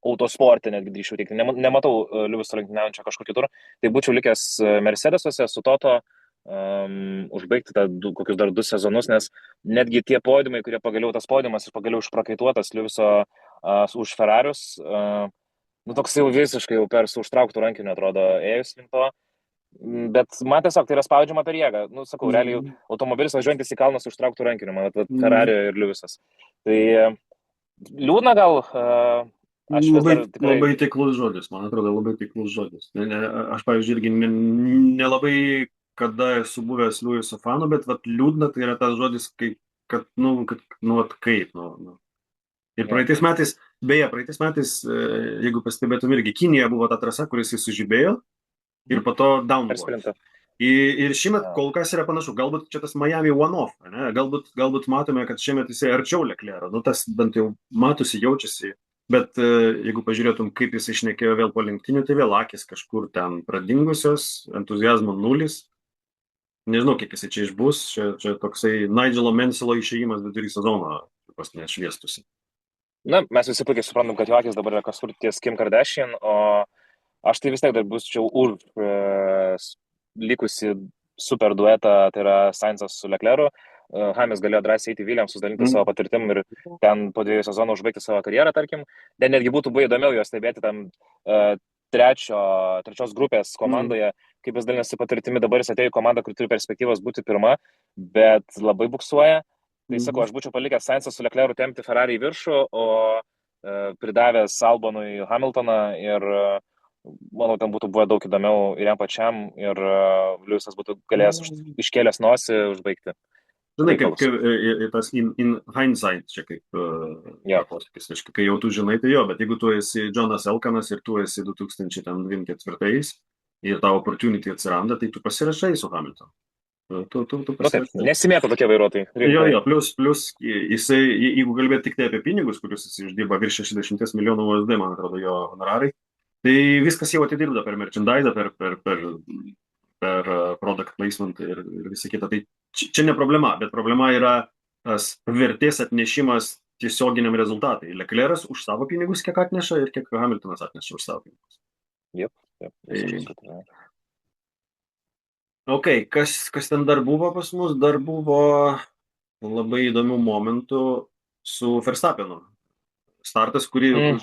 autosportę, netgi drįšiau teikti. Nematau Lewiso lenktyniaujančio kažkur kitur. Tai būčiau likęs Mercedesuose su Toto, užbaigti kokius dar 2 sezonus, nes netgi tie podiumai, kurie pagaliau tas podiumas ir pagaliau užprakaituotas Lewiso už Ferrarius, nu toks jau visiškai jau per su užtrauktų rankiniu atrodo ėjus link to. Bet man tiesiog tai yra spaudžiama per jėgą. Nu, sakau, realiai automobilis važiuojantis į kalną su užtrauktų rankiniu, man Ferrari ir Lewisas. Tai liūdna gal, aš vis dar tikrai... Labai taiklus žodis, man atrodo, labai taiklus žodis. Aš, pavyzdžiui, irgi nelabai kada esu buvęs Lewiso fanu, bet vat, liūdna tai yra tas žodis, kad, vat, kaip. Ir praeitais metais, jeigu pastebėtum irgi, Kinija buvo ta trasa, kuris jis sužibėjo ir po to downforce. Ir šiemet kol kas yra panašu, galbūt čia tas Miami one-off, ne? Galbūt matome, kad šiemet jisai arčiau Leclerc, nu tas bent jau matosi, jaučiasi, bet jeigu pažiūrėtum, kaip jisai šnekėjo vėl po lenktynių, tai vėl akis kažkur ten pradingusios, entuzijazmo nulis, nežinau, kiek jisai čia išbus, čia toksai Nigelo Mansello išėjimas vidury sezono, pas nešviestusi. Na, mes visi puikiai suprantam, kad jo akis dabar yra kažkur ties Kim Kardashian, o aš tai vis tiek dar būčiau už likusi super duetą, tai yra Sainzas su Leclercu. Hamis galėjo drąsiai eiti Williamsus, dalinti savo patirtim ir ten po 2 sezonų užbaigti savo karjerą, tarkim. Ten netgi būtų buvę įdomiau juos stebėti tam trečios grupės komandoje, kaip jis dalinasi patirtimi. Dabar jis atėjo į komandą, kur turi perspektyvas būti pirma, bet labai buksuoja. Tai sakau, aš būčiau palikęs Sainzą su Leclercu tempti Ferrari į viršų, o pridavęs Albonui Hamiltoną ir manau, ten būtų buvę daug įdomiau ir jam pačiam, ir Lewisas būtų galėjęs iškėlęs nosį užbaigti. Žinai, kaip tas in hindsight, čia kaip posakis, kai jau tu žinai, tai jo, bet jeigu tu esi Jonas Elkanas ir tu esi 2024 ir tavo opportunity atsiranda, tai tu pasirašai su Hamiltonu. Tu pasirašai. Nesimėto tokie vairuotojai. Jo, plus jisai, jeigu kalbėt tik tai apie pinigus, kuriuos jis uždirba virš 60 milijonų USD, man atrodo, jo honorarai, tai viskas jau atidirbta per merchandise, per product placement ir visa kita. Tai čia ne problema, bet problema yra tas vertės atnešimas tiesioginiam rezultatai. Leclerc'as už savo pinigus kiek atneša ir kiek Hamiltonas atneša už savo pinigus. Yep. Ok, kas ten dar buvo pas mus? Dar buvo labai įdomių momentų su Verstappenu. Startas, kurio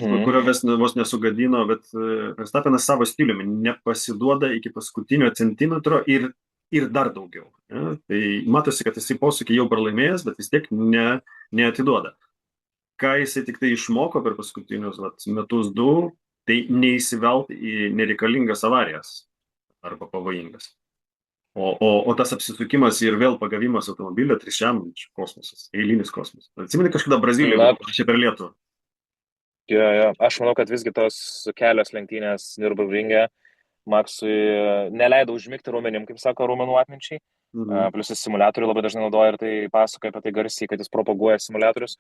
vos nesugadino, bet Verstappenas savo stiliumi nepasiduoda iki paskutinio centimetro ir dar daugiau. Ja? Tai matosi, kad jisai posūkį jau pralaimėjęs, bet vis tiek neatiduoda. Ką jisai tik tai išmoko per paskutinius metus 2, tai neįsivelt į nereikalingas avarijas arba pavojingas. O tas apsisukimas ir vėl pagavimas automobilio trišiam kosmosas, eilinis kosmosas. Atsimeni kažkada Brazilijoje, čia per Lietuvą. Aš manau, kad visgi tos kelios lenktynės Nürburgringe Maksui neleido užmigti raumenim, kaip sako, raumenų atminčiai. Plius jis simuliatorių labai dažnai naudoja ir tai pasakoja apie tai garsiai, kad jis propaguoja simuliatorius.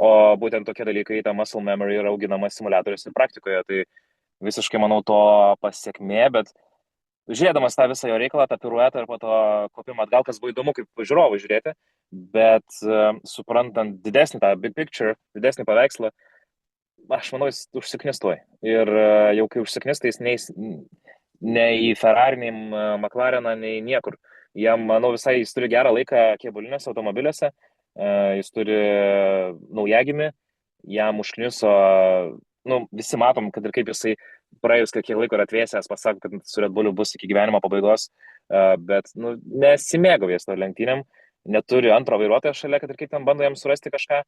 O būtent tokie dalykai, ta muscle memory yra auginama simuliatoriuose ir praktikoje. Tai visiškai, manau, to pasiekmė, bet žiūrėdamas tą visą jo reikalą, tą piruetą ir po to kopimą atgal, kas buvo įdomu kaip žiūrovai žiūrėti, bet suprantant didesnį tą big picture, didesnį paveikslą, aš manau, jis užsiknistuoja. Ir jau kai užsiknistai, jis nei į Ferrari, nei McLareną, nei niekur. Jam, manau, visai jis turi gerą laiką kėbulinėse automobiliuose, jis turi naujagimį, jam užkniso, visi matom, kad ir kaip jisai praėjus kiek laiko yra atvėsęs, pasako, kad su Red Bullu bus iki gyvenimo pabaigos, bet nesimėgavės to lenktynėm, neturi antro vairuotojo šalia, kad ir kaip ten bando jam surasti kažką.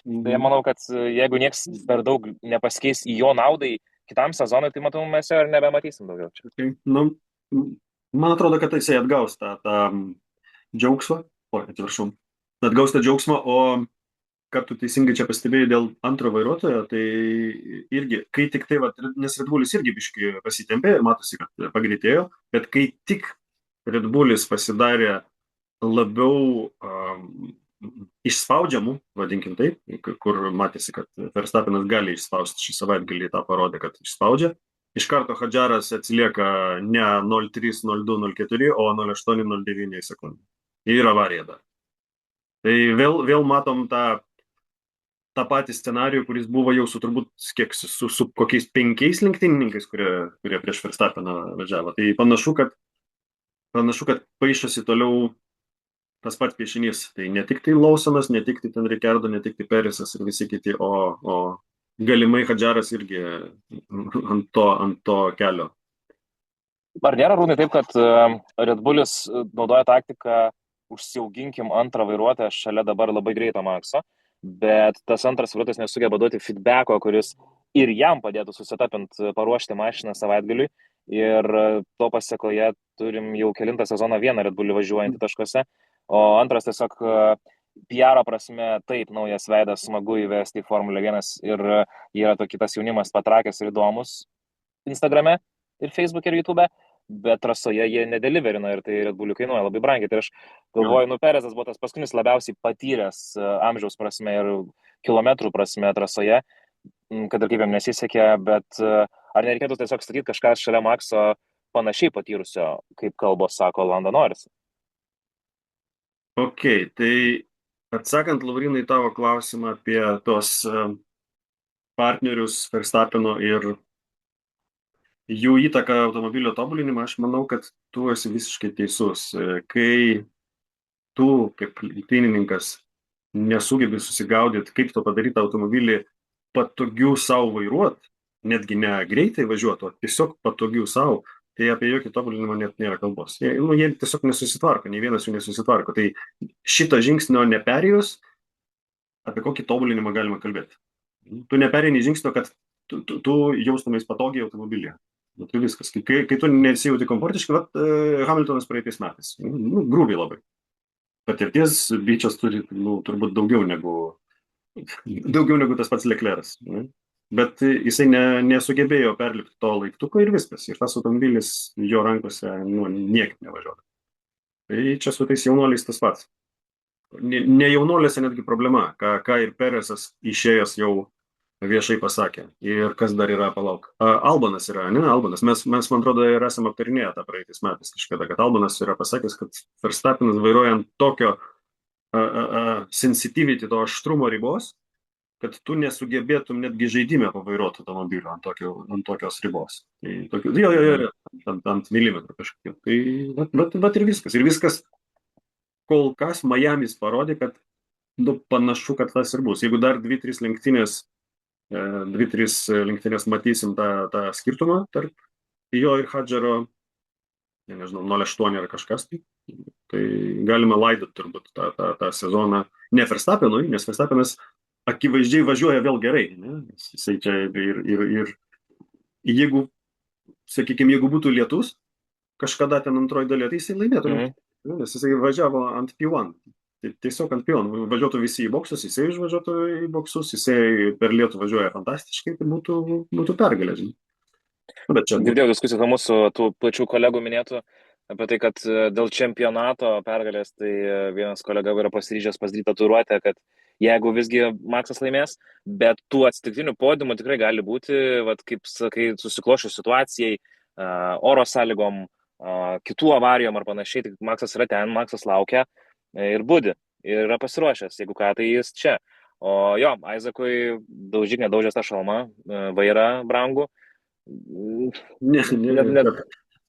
Tai manau, kad jeigu nieks per daug nepasikeis į jo naudai kitam sezonui, tai matau, mes jo ir nebematysim daugiau čia. Okay. Nu, man atrodo, kad jisai atgaus tą džiaugsmą, atsiprašau, atgaus tą džiaugsmą, o kad tu teisingai čia pastebėjai dėl antro vairuotojo, tai irgi, kai tik tai, nes Red Bullis irgi biškai pasitempė ir matosi, kad pagreitėjo, bet kai tik Red Bullis pasidarė labiau išspaudžiamų, vadinkim taip, kur matėsi, kad Verstappenas gali išspausti šį savaitgalį, tą parodė, kad išspaudžia. Iš karto Hadžaras atsilieka ne 0,3, 0,2, 0,4, o 0,8, 0,9 sekundžių. Ir avarija dar. Tai vėl matom tą patį scenarijų, kuris buvo jau su turbūt su kokiais 5 lenktynininkais, kurie prieš Verstappeną važiavo. Tai panašu, kad paišosi toliau tas pats piešinys. Tai ne tik tai Lawsonas, ne tik tai ten Ricardo, ne tik tai Peresas ir visi kiti, o galimai Hadžaras irgi ant to kelio. Ar nėra, Rūnai, taip, kad Red Bullis naudoja taktiką užsiauginkim antrą vairuotoją šalia dabar labai greito Maxo, bet tas antras vairuotojas nesugeba duoti feedbacko, kuris ir jam padėtų susitapint, paruošti mašiną savaitgaliui. Ir to pasekoje turim jau kelintą sezoną vieną Red Bullį važiuojantį taškuose, o antras tiesiog PR prasme taip naujas veidas, smagu įvesti į Formulę 1 ir yra kitas jaunimas patrakęs ir įdomus Instagrame ir Facebook'e ir YouTube'e, bet trasoje jie nedeliverino ir tai Red Bull'ui kainuoja labai brangiai. Tai aš galvoju, Perezas buvo tas paskutinis labiausiai patyręs amžiaus prasme ir kilometrų prasme trasoje, kad ir kaip jam nesisekė, bet ar nereikėtų tiesiog statyti kažką šalia Maxo panašiai patyrusio, kaip kalbos sako Lando Norris? Ok, tai atsakant, Laurinai, tavo klausimą apie tos partnerius Verstappeno ir jų įtaką automobilio tobulinimą, aš manau, kad tu esi visiškai teisus. Kai tu, kaip lenktynininkas, nesugebi susigaudyti, kaip to padaryti automobilį patogių savo vairuoti, netgi ne greitai važiuoti, o tiesiog patogių savo, tai apie jokį tobulinimą net nėra kalbos. Jie tiesiog nesusitvarko, nei vienas jų nesusitvarko. Tai šito žingsnio neperėjus, apie kokį tobulinimą galima kalbėti. Tu neperėjai žingsnio, kad tu jaustumais patogiai automobilyje. Tai viskas. Kai tu nesijauti komfortiškai, Hamiltonas praeitais metais. Grūbiai labai. Patirties bičias turi turbūt daugiau negu tas pats Leclerc'as. Bet jisai nesugebėjo perlipti to laiptuko ir viskas. Ir tas automobilis jo rankose niekaip nevažiuoja. Tai čia su tais jaunuoliais tas pats. Ne jaunuoliuose netgi problema, ką ir Peresas išėjęs jau viešai pasakė. Ir kas dar yra, palauk. Albonas yra, ne? Albonas. Mes, man atrodo, ir esame aptarinėję tą praeitais metais kažkada, kad Albonas yra pasakęs, kad Verstappenas vairuojant tokio sensitivity, to aštrumo ribos, kad tu nesugebėtum netgi žaidime pavairuoti automobilio ant tokios ribos. Tai ant milimetrų kažkokiu. Tai vat ir viskas. Ir viskas kol kas Miamis parodė, kad panašu, kad tas ir bus. Jeigu dar 2-3 lenktynės matysim tą skirtumą tarp jo ir Hadžaro, nežinau, 0,8 ar kažkas, tai galima laidot turbūt tą sezoną ne Verstappenui, nes Verstappenas akivaizdžiai važiuoja vėl gerai, ne? Jisai čia ir jeigu, sakykime, jeigu būtų lietus, kažkada ten antroji dalyje, tai jisai laimėtų, nes jisai važiavo ant P1. Tai tiesiog ant P1 važiuotų visi į boksus, jisai išvažiuotų į boksus, jisai per lietų važiuoja fantastiškai, tai būtų pergalė, žinai. Girdėjau diskusijų apie mūsų tų pačių kolegų minėtų apie tai, kad dėl čempionato pergalės, tai vienas kolega yra pasiryžęs pasidaryti tatuiruotę, kad jeigu visgi Maxas laimės, bet tų atsitiktinių podiumų tikrai gali būti, kaip sakai, susiklošius situacijai, oro sąlygom, kitų avarijom ar panašiai, tai Maxas yra ten, Maxas laukia ir budi, ir yra pasiruošęs, jeigu ką, tai jis čia. O jo, Isaacui daužyk nedaužęs tą šalmą, vairą brangų.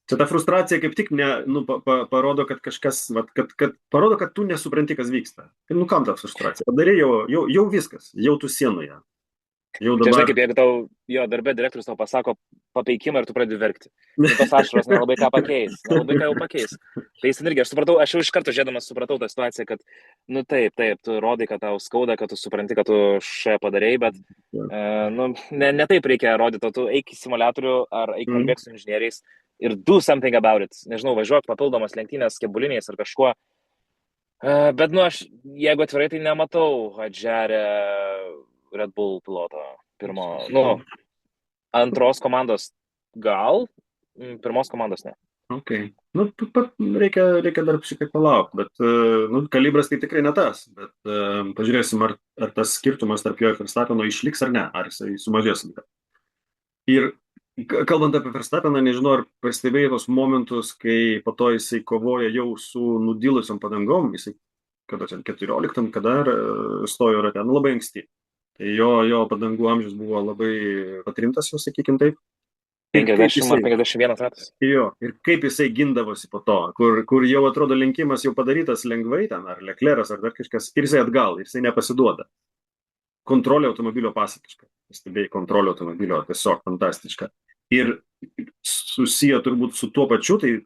Čia ta frustracija kaip tik parodo, kad kažkas, kad parodo, kad tu nesupranti, kas vyksta. Kam ta frustracija? Padarė jau viskas, jau tu sienoje. Jau Čia žinai, dabar. kaip jeigu tau jo darbė direktorius tau pasako papeikimą ir tu pradedi verkti. Nu, tos ašaros nelabai ką pakeis, nelabai ką jau pakeis. Tai jis irgi, aš supratau, aš jau iš karto žiūrėdamas supratau tą situaciją, kad, nu taip, taip, tu rodai, kad tau skauda, kad tu supranti, kad tu šią padarėjai, bet, nu, ne taip reikia rodyti, o tu eik į simulatorių ar eik Mm. kalbėk su inžinieriais ir do something about it. Nežinau, važiuok papildomas lenktynės kebuliniais ar kažkuo. Bet, nu, aš, jeigu atvirai, tai nematau atžerę Red Bull piloto. Pirmo, nu, antros komandos gal, pirmos komandos ne. Ok. Nu, reikia dar šiek tiek palaukti, bet nu, kalibras tai tikrai ne tas, bet pažiūrėsim, ar tas skirtumas tarp jo ir Verstappeno išliks ar ne, ar jisai sumažės. Ir kalbant apie Verstappeną, nežinau, ar pastebėjai tos momentus, kai po to jisai kovoja jau su nudilusiam padangom, jisai kada ten 14, kada stojo rate, nu labai anksti. Tai jo padangų amžius buvo labai patrintas, jau sakykim taip. Ir kaip 50 jisai, ar 51 ratas. ir kaip jisai gindavosi po to, kur jau atrodo lenkimas jau padarytas lengvai ten, ar Lecleras, ar dar kažkas, ir jisai atgal, ir jisai nepasiduoda. Kontrolė automobilio pasakiška. Stebėjai kontrolė automobilio, tiesiog fantastiška. Ir susiję turbūt su tuo pačiu, tai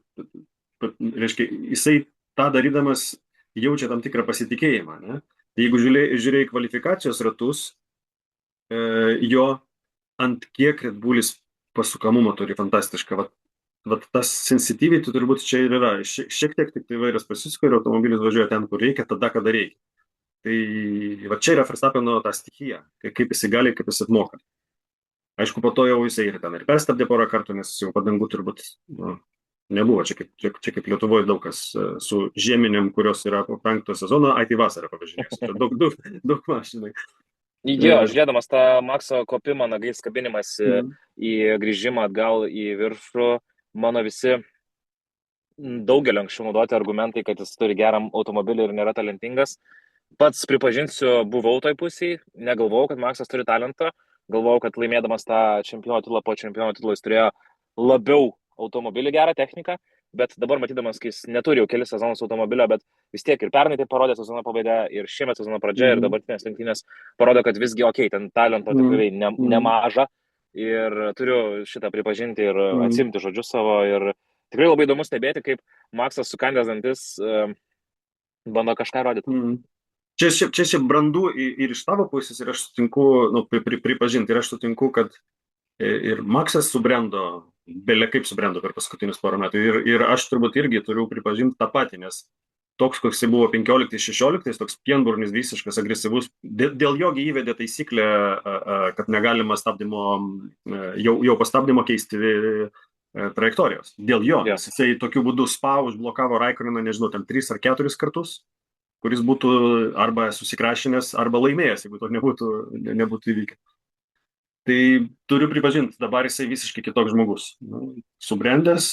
reiškia, jisai tą darydamas jaučia tam tikrą pasitikėjimą. Ne? Jeigu žiūrėjai kvalifikacijos ratus, jo ant kiek Red Bullis pasukamumo turi fantastišką. Vat tas sensitivity turbūt čia ir yra. Šiek tiek tik tai vairas pasisuka ir automobilis važiuoja ten, kur reikia, tada, kada reikia. Tai va čia yra Verstappeno ta stichija, kaip jisai gali, kaip jis atmoka. Aišku, po to jau jisai ir ten ir perstabdė porą kartų, nes jau padangų turbūt nebuvo. Čia kaip Lietuvoje daug kas su žieminėm, kurios yra po 5 sezono, tai vasarą pavažinės. Daug mašinai. Jo, žiūrėdamas tą Makso kopimą nagais kabinimas į grįžimą atgal į viršų, mano visi daugelio anksčiau naudoti argumentai, kad jis turi gerą automobilį ir nėra talentingas. Pats pripažinsiu, buvau toj pusėje, negalvojau, kad Maksas turi talentą, galvojau, kad laimėdamas tą čempionų titulą po čempionų titulo jis turėjo labiau automobilį, gerą techniką, bet dabar matydamas, kai jis neturi jau kelis sezonus automobilio, bet vis tiek ir pernai tai parodė sezono pabaiga, ir šiemet sezono pradžia, ir dabartinės lenktynės parodo, kad visgi, okei, ten talento tikrai nemaža, ir turiu šitą pripažinti ir atsimti žodžius savo, ir tikrai labai įdomu stebėti, kaip Maksas sukandęs dantis bando kažką rodyti. Čia brandu ir iš tavo pusės, ir aš sutinku, pripažinti, ir aš sutinku, kad ir Maksas subrendo, belė kaip subrendo per paskutinius porą metų, ir aš turbūt irgi turiu pripažinti tą patį, nes toks, koks jis buvo 15-16, toks pienburnis visiškas, agresyvus, dėl jogi įvedė taisyklę, kad negalima stabdymo, jau po stabdymo keisti trajektorijos. Dėl jo, nes jisai tokiu būdu užblokavo Raikkoneną, nežinau, ten 3 ar 4 kartus, kuris būtų arba susikrašinęs, arba laimėjęs, jeigu to nebūtų įvykę. Tai turiu pripažinti, dabar jisai visiškai kitoks žmogus. Subrendęs,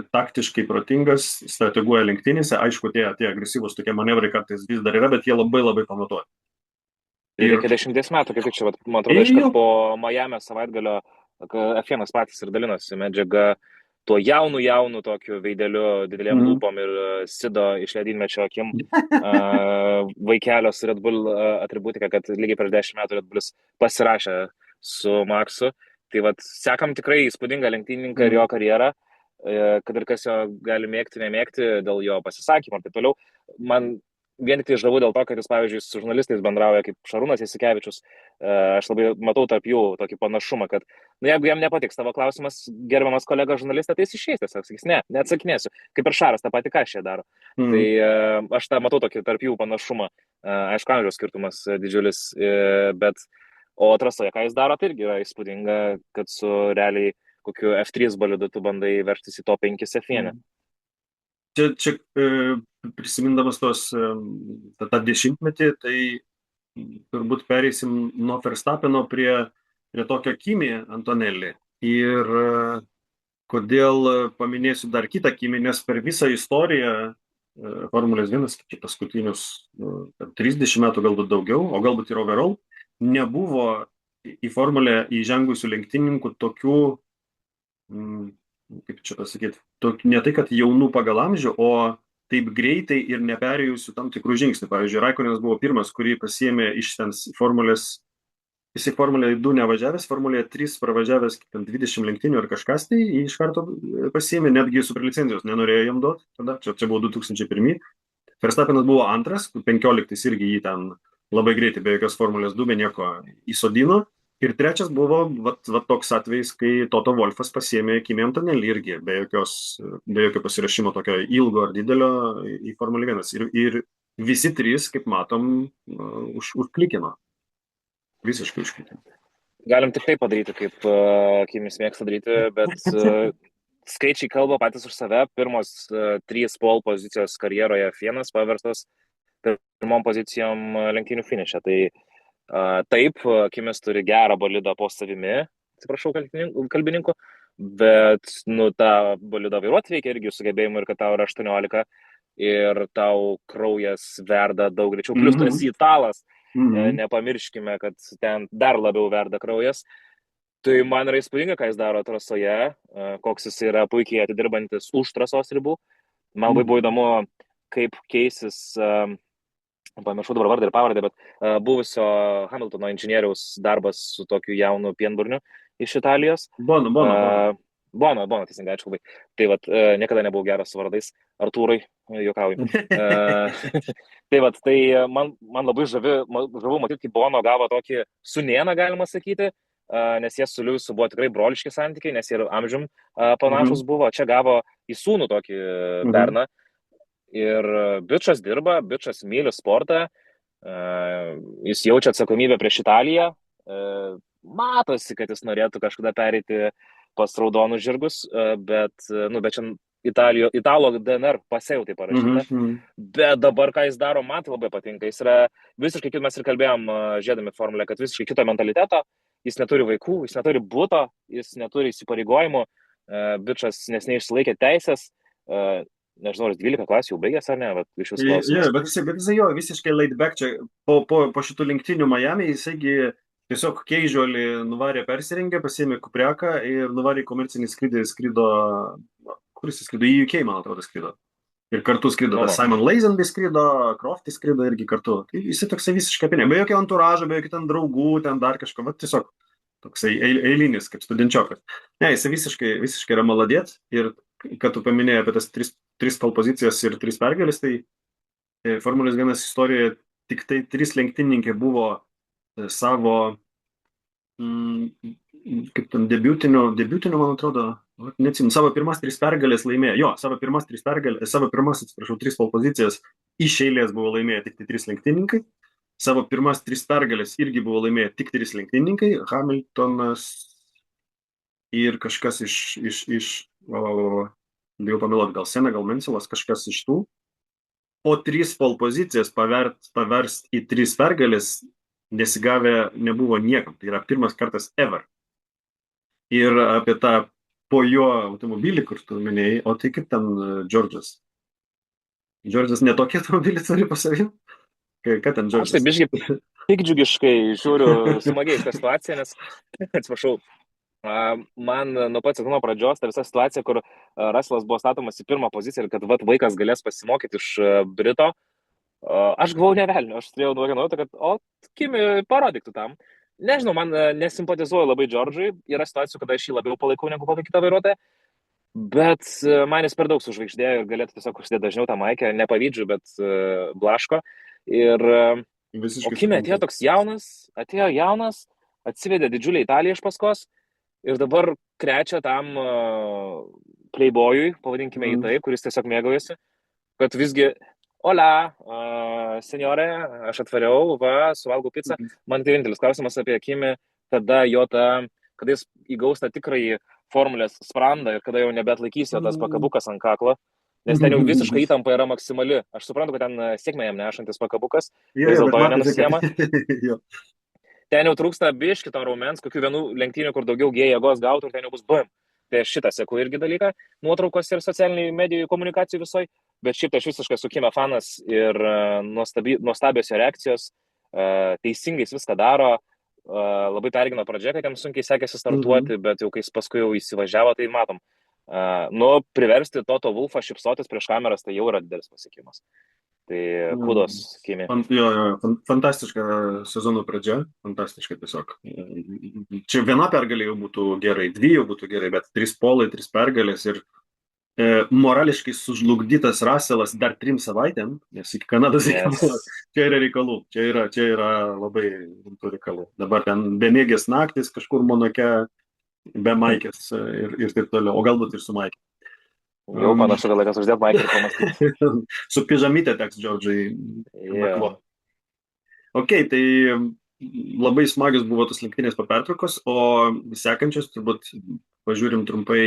taktiškai protingas, strateguoja lenktynėse, aišku, tie agresyvūs tokie manevrai kartais vis dar yra, bet jie labai labai pamatuoja. Ir reikia 10 metų, kaip čia, man atrodo, iškart po Miami savaitgalio F1 patys ir dalinosi medžiaga tuo jaunu tokiu veideliu, didelėm lūpom ir Sido iš ledynmečio akim vaikelio su Red Bull atributika, kad lygiai per 10 metų Red Bullis pasirašė su Maksu. Tai vat, sekam tikrai įspūdingą lenktynininką ir jo karjerą, kad ir kas jo gali mėgti, nemėgti dėl jo pasisakymų ir taip toliau. Man vien tik tai žavu dėl to, kad jis, pavyzdžiui, su žurnalistais bendrauja kaip Šarūnas Jasikevičius. Aš labai matau tarp jų tokį panašumą, kad jeigu jam nepatiks tavo klausimas, gerbiamas kolega žurnalistė, tai jis išeis tiesiog, sakys, neatsakinėsiu. Kaip ir Šaras tą patį ką šie daro. Tai aš tą matau tokį tarp jų panašumą. Aišku, amžiaus skirtumas didžiulis, bet o trasoje, ką jis daro, tai irgi yra įspūdinga, kad su realiai kokiu F3 bolidu tu bandai veržtis į top 5 F1. Čia prisimindamas tą 10-metį, tai turbūt pereisim nuo Verstappeno prie tokio Kimi Antonelli. Ir kodėl paminėsiu dar kitą Kimi, nes per visą istoriją Formulės 1, paskutinius 30 metų, galbūt daugiau, o galbūt ir overall, nebuvo į Formulę įžengusių lenktynininkų tokių, kaip čia pasakyti, ne tai, kad jaunų pagal amžių, o taip greitai ir neperėjusių tam tikrų žingsnių. Pavyzdžiui, Raikkonenas buvo pirmas, kurį pasiėmė iš ten Formulės jisai Formulėje 2 nevažiavęs, Formulėje 3 pravažiavęs 20 lenktynių ar kažkas, tai jį iš karto pasiėmė, netgi superlicenzijos nenorėjo jam duoti, tada, čia buvo 2001. Verstappenas buvo antras, 15 irgi jį ten labai greitai, be jokios Formulės 2, be nieko įsodino. Ir trečias buvo vat toks atvejis, kai Toto Wolfas pasiėmė Kimi Antonelli irgi, be jokio pasirašymo tokio ilgo ar didelio į Formulę 1. Ir visi trys, kaip matom, užklikino. Visiškai užklikino. Galim tik tai padaryti, kaip Kimis mėgsta daryti, bet skaičiai kalba patys už save. Pirmos 3 pole pozicijos karjeroje F1 paverstos pirmom pozicijom lenktynių finiše. Tai taip, Kimis turi gerą bolidą po savimi, atsiprašau kalbininkų, bet tą bolidą vairuoti reikia irgi sugebėjimų ir kad tau yra 18 ir tau kraujas verda daug greičiau. Plius tu esi italas. Nepamirškime, kad ten dar labiau verda kraujas. Tai man yra įspūdinga, ką jis daro trasoje, koks jis yra puikiai atidirbantis už trasos ribų. Man labai buvo įdomu, kaip keisis, pamiršau dabar vardą ir pavardę, bet buvusio Hamiltono inžinieriaus darbas su tokiu jaunu pienburniu iš Italijos. Bono, teisingai, ačiū labai. Tai niekada nebuvau geras su vardais, Artūrai, juokauju. Tai man labai žavu matyti, kaip Bono gavo tokį sunieną, galima sakyti, nes jie su Liuisu buvo tikrai broliški santykiai, nes jie ir amžium panašus buvo. Čia gavo į sūnų tokį berną. Ir bičas dirba, bičas myli sportą, jis jaučia atsakomybę prieš Italiją. Matosi, kad jis norėtų kažkada pereiti pas raudonus žirgus, bet čia Italo DNR pasėjau tai parašyta. Bet dabar, ką jis daro, man tai labai patinka. Jis yra visiškai, kaip mes ir kalbėjom, žiedami Formulę, kad visiškai kito mentaliteto. Jis neturi vaikų, jis neturi buto, jis neturi įsipareigojimų. Bičas nesnei išsilaikė teisės. Nežinau, ar 12 klasių jau baigęs ar ne, bet iš vis klausimas. Bet jisai jo visiškai laid back čia. Po šitų lenktynių Miami jisaigi tiesiog casually nuvarė persirengę, pasiėmė kupriaką ir nuvarė komercinį skrydį, skrido, kuris skrido, į UK, man atrodo, skrido. Ir kartu skrido, Simon Lazenby skrido, Crofty skrido irgi kartu. Tai jisai toksai visiškai pinė, be jokio anturažo, be jokio ten draugų, ten dar kažko, tiesiog toksai eilinis, kaip studenčiokas. Ne, jisai visiškai yra maladėt ir kad tu paminėjai apie tas 3 pole pozicijas ir 3 pergalės, tai Formulės 1 istorijoje tik tai 3 lenktynininkai buvo savo kaip ten debiutinių, man atrodo, neatsimenu, savo pirmas 3 pergalės laimėjo. Jo, savo pirmas 3 pole pozicijas iš eilės buvo laimėję tik tai 3 lenktynininkai. Savo pirmas 3 pergalės irgi buvo laimėję tik 3 lenktynininkai. Hamiltonas ir kažkas bijau pameluoti, gal Sena, gal Menselas, kažkas iš tų. O 3 pole pozicijas paverst į 3 pergalės nesigavę nebuvo niekam. Tai yra pirmas kartas ever. Ir apie tą po jo automobilį, kur tu minėjai, o tai kaip ten Džordžas? Džordžas netokį automobilį turi pasavim? Ką ten Džordžas? Aš taip biškai pikdžiugiškai žiūriu smagiai šitą situaciją, nes, atsiprašau, man nuo pat sezono pradžios ta visa situacija, kur Russellas buvo statomas į pirmą poziciją ir kad vaikas galės pasimokyti iš Brito, aš gavau nevelnio, aš turėjau nuojautą, kad Kimi parodyk tu tam. Nežinau, man nesimpatizuoja labai Džordžui, yra situacijų, kada aš jį labiau palaikau negu kokį kitą vairuotoją, bet man jis per daug sužvaigždėjo ir galėtų tiesiog užsidėti dažniau tą maikę, nepavydžiu, bet blaško. Ir Kimi atėjo toks jaunas, atsivedė didžiulį Italiją iš paskos ir dabar krečia tam playboyui, pavadinkime jį taip, kuris tiesiog mėgaujasi, kad visgi Ola, senjorė, aš atvariau, suvalgau pizzą. Man tai vienintelis klausimas apie Kimi, kada jis įgaus tą tikrąjį Formulės sprandą ir kada jau nebeatlaikys jo tas pakabukas ant kaklo, nes ten jau visiškai įtampa yra maksimali. Aš suprantu, kad ten sėkmę jam nešantis pakabukas, vis dėlto jo nenusiema. Ten jau trūksta biški to raumens, kokių vienų lenktynių, kur daugiau jėgos gautų ir ten jau bus BM. Tai aš šitą seku irgi dalyką, nuotraukos ir socialiniai medijų komunikacijų visoj, bet šiaip tai aš visiškai esu Kimi fanas ir nuostabios jo reakcijos, teisingai viską daro, labai pergino pradžia, kad jam sunkiai sekėsi startuoti, bet jau kai jis paskui jau įsivažiavo, tai matom, Priversti Toto Wolfą šypsotis prieš kameras, tai jau yra didelis pasiekimas. Tai kudos, Kimi. Fantastiška sezono pradžia, fantastiška tiesiog. Čia viena pergalė jau būtų gerai, 2 jau būtų gerai, bet 3 polai, 3 pergalės ir morališkai sužlugdytas Russellas dar 3 savaitėm, nes iki Kanados čia yra reikalų, čia yra labai rimtų reikalų. Dabar ten bemėgės naktis kažkur Monake, be Maikės ir taip toliau, o galbūt ir su Maikė. Jau panašu, kad laikas uždėti Maikį ir pamastyti. Su pižamytė teks Džordžai. Ok, tai labai smagios buvo tos lenktynės po pertraukos, o sekančios turbūt pažiūrim trumpai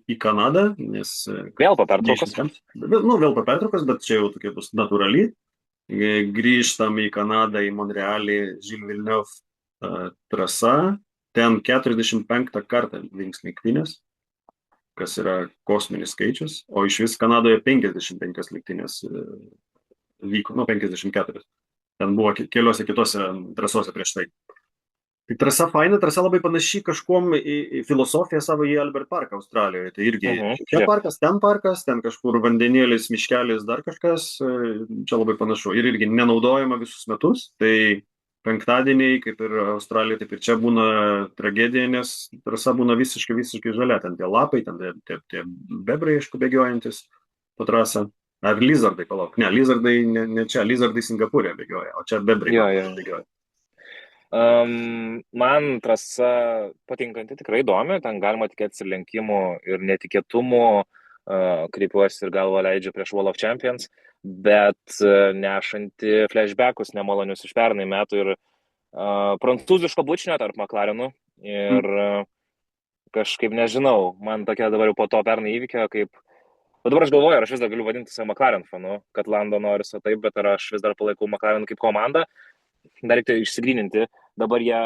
į Kanadą, nes... Vėl po pertraukos? Vėl po pertraukos, bet čia jau tokia bus natūrali. Grįžtam į Kanadą, į Monrealį, Gilles Villeneuve trasa. Ten 45 kartą vyks lenktynės, kas yra kosminis skaičius, o iš vis Kanadoje 55 lenktynės vyko, 54. Ten buvo keliose kitose trasose prieš tai. Tai trasa faina, trasa labai panaši kažkuom į filosofiją savo į Albert Parką Australijoje. Tai irgi čia parkas, ten kažkur vandenėlis, miškelis, dar kažkas, čia labai panašu. Ir irgi nenaudojama visus metus, tai penktadieniai, kaip ir Australijoje, taip ir čia būna tragedija, nes trasa būna visiškai žalia. Ten tie lapai, ten tie bebrai, aišku, bėgiojantis po trasą. Ar lizardai, palauk. Ne, lizardai ne čia, lizardai Singapūrė bėgioja, o čia bebrai bėgioja. Man trasa patinkanti, tikrai įdomi, ten galima tikėtis ir lenkimų, ir netikėtumų, kreipiuosi ir galvą leidžiu prieš Wall of Champions, bet nešanti flashbackus nemalonius iš pernai metų ir prancūziško bučinio tarp McLarenų ir kažkaip nežinau, man tokia dabar jau po to pernai įvykio, kaip o dabar aš galvoju, ar aš vis dar galiu vadinti save McLaren fanu, kad Lando Norrisą taip, bet ar aš vis dar palaikau McLaren kaip komandą. Dar reikia išsigryninti. Dabar jie,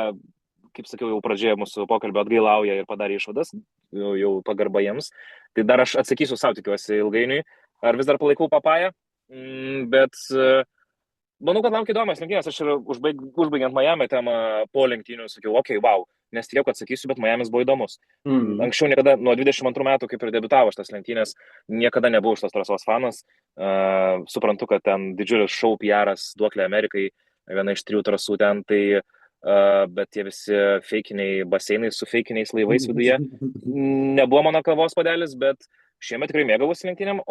kaip sakiau, jau pradžioje mūsų pokalbio atgailauja ir padarė išvadas, jau pagarba jiems. Tai dar aš atsakysiu savo, tikiuosi, ilgainiui. Ar vis dar palaikau Papają, bet manau, kad laukia įdomios lenktynės. Aš ir užbaigiant Miami temą po lenktynių sakiau, okei, wow, nes tikėjau, kad atsakysiu, bet Miamis buvo įdomus. Anksčiau niekada, nuo 22 metų, kaip ir debiutavo šitas lenktynės, niekada nebuvau šitos trasos fanas. Suprantu, kad ten didžiulis šou PR-as duoklė Amerikai, viena iš 3 trasų ten, tai bet tie visi feikiniai baseinai su feikiniais laivais viduje nebuvo mano kavos padelis, bet šiemet tikrai mėgavosi lenktynėm,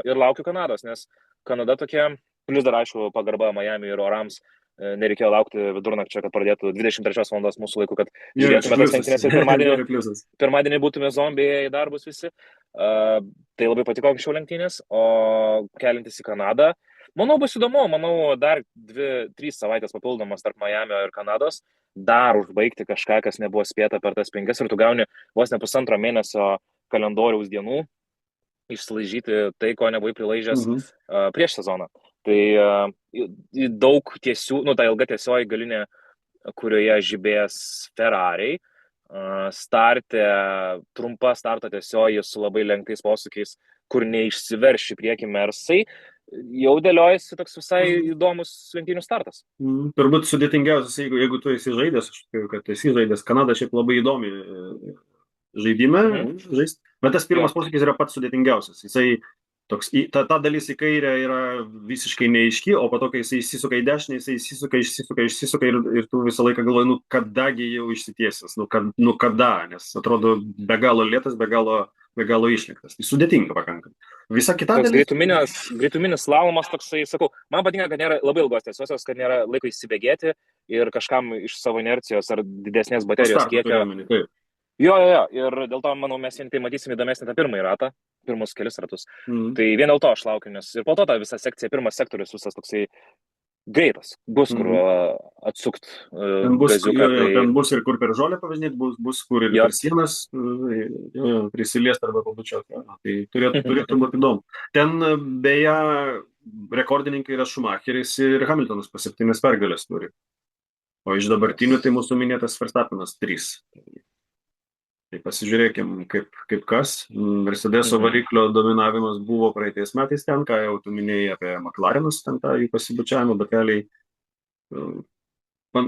ir laukiu Kanados, nes Kanada tokia, plus dar aišku pagarba Miami ir orams, nereikėjo laukti vidurnakčio, kad pradėtų 23 valandos mūsų laiku, kad žiūrėtume tas lenktynės ir pirmadienį būtume zombiai į darbus visi. Tai labai patiko anksčiau lenktynės, o kelintis į Kanadą, manau, bus įdomu, dar 2-3 savaitės papildomas tarp Miamio ir Kanados, dar užbaigti kažką, kas nebuvo spėta per tas 5 ir tu gauni vos ne pusantro mėnesio kalendoriaus dienų išsilaižyti tai, ko nebuvai prilaižęs prieš sezoną. Tai daug tiesių, ta ilga tiesioji galinė, kurioje žibės Ferrariai, starte, trumpa starto tiesioji su labai lenktais posūkiais, kur neišsiverš į priekį Mersai, jau dėliojasi toks visai įdomus lenktynių startas. Turbūt sudėtingiausias, jeigu tu esi žaidęs, aš tikiu, kad esi žaidęs, Kanada šiaip labai įdomi žaidime, žaist, bet tas pirmas posūkis yra pats sudėtingiausias. Jisai toks, ta dalis į kairę yra visiškai neaiški, o po to, kai jisai įsisuka į dešinę, jisai išsisuka ir tu visą laiką galvoji, kadagi jau išsitiesęs, kada, nes atrodo be galo lėtas, be galo išliktas. Tai sudėtinga pakankamai. Visa kita dalis. Greituminis slalomas toksai, sakau, man patinka, kad nėra labai ilgos tiesiosios, kad nėra laiko įsibėgėti ir kažkam iš savo inercijos ar didesnės baterijos kiekio. Jo, ir dėl to, manau, mes tai matysime įdomesnį tą pirmąjį ratą, pirmus kelis ratus. Tai vien dėl to aš laukiu, nes ir po to ta visa sekcija, pirmas sektorius visas toksai greitas, bus kur atsukt gaziuką. Ten bus ir kur per žolę pavažinėti, bus kur ir per sienas prisiliest arba pabučiuoti. Tai turėtų būti įdomu. Ten beje rekordininkai yra Schumacheris ir Hamiltonas po 7 pergalės turi. O iš dabartinių tai mūsų minėtas Verstappenas 3. Tai pasižiūrėkim, kaip kas. Mercedeso variklio dominavimas buvo praeitais metais ten, ką jau tu minėjai apie McLarenus, ten tą jų pasibučiavimą, bet realiai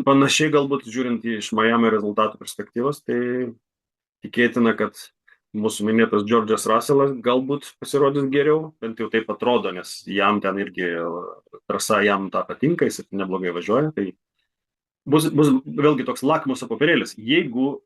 panašiai galbūt žiūrint iš Miami rezultatų perspektyvos, tai tikėtina, kad mūsų minėtas George'as Russellas galbūt pasirodys geriau, bent jau taip atrodo, nes jam ten irgi trasa jam tą patinka, jis neblogai važiuoja, tai bus vėlgi toks lakmuso popierėlis. Jeigu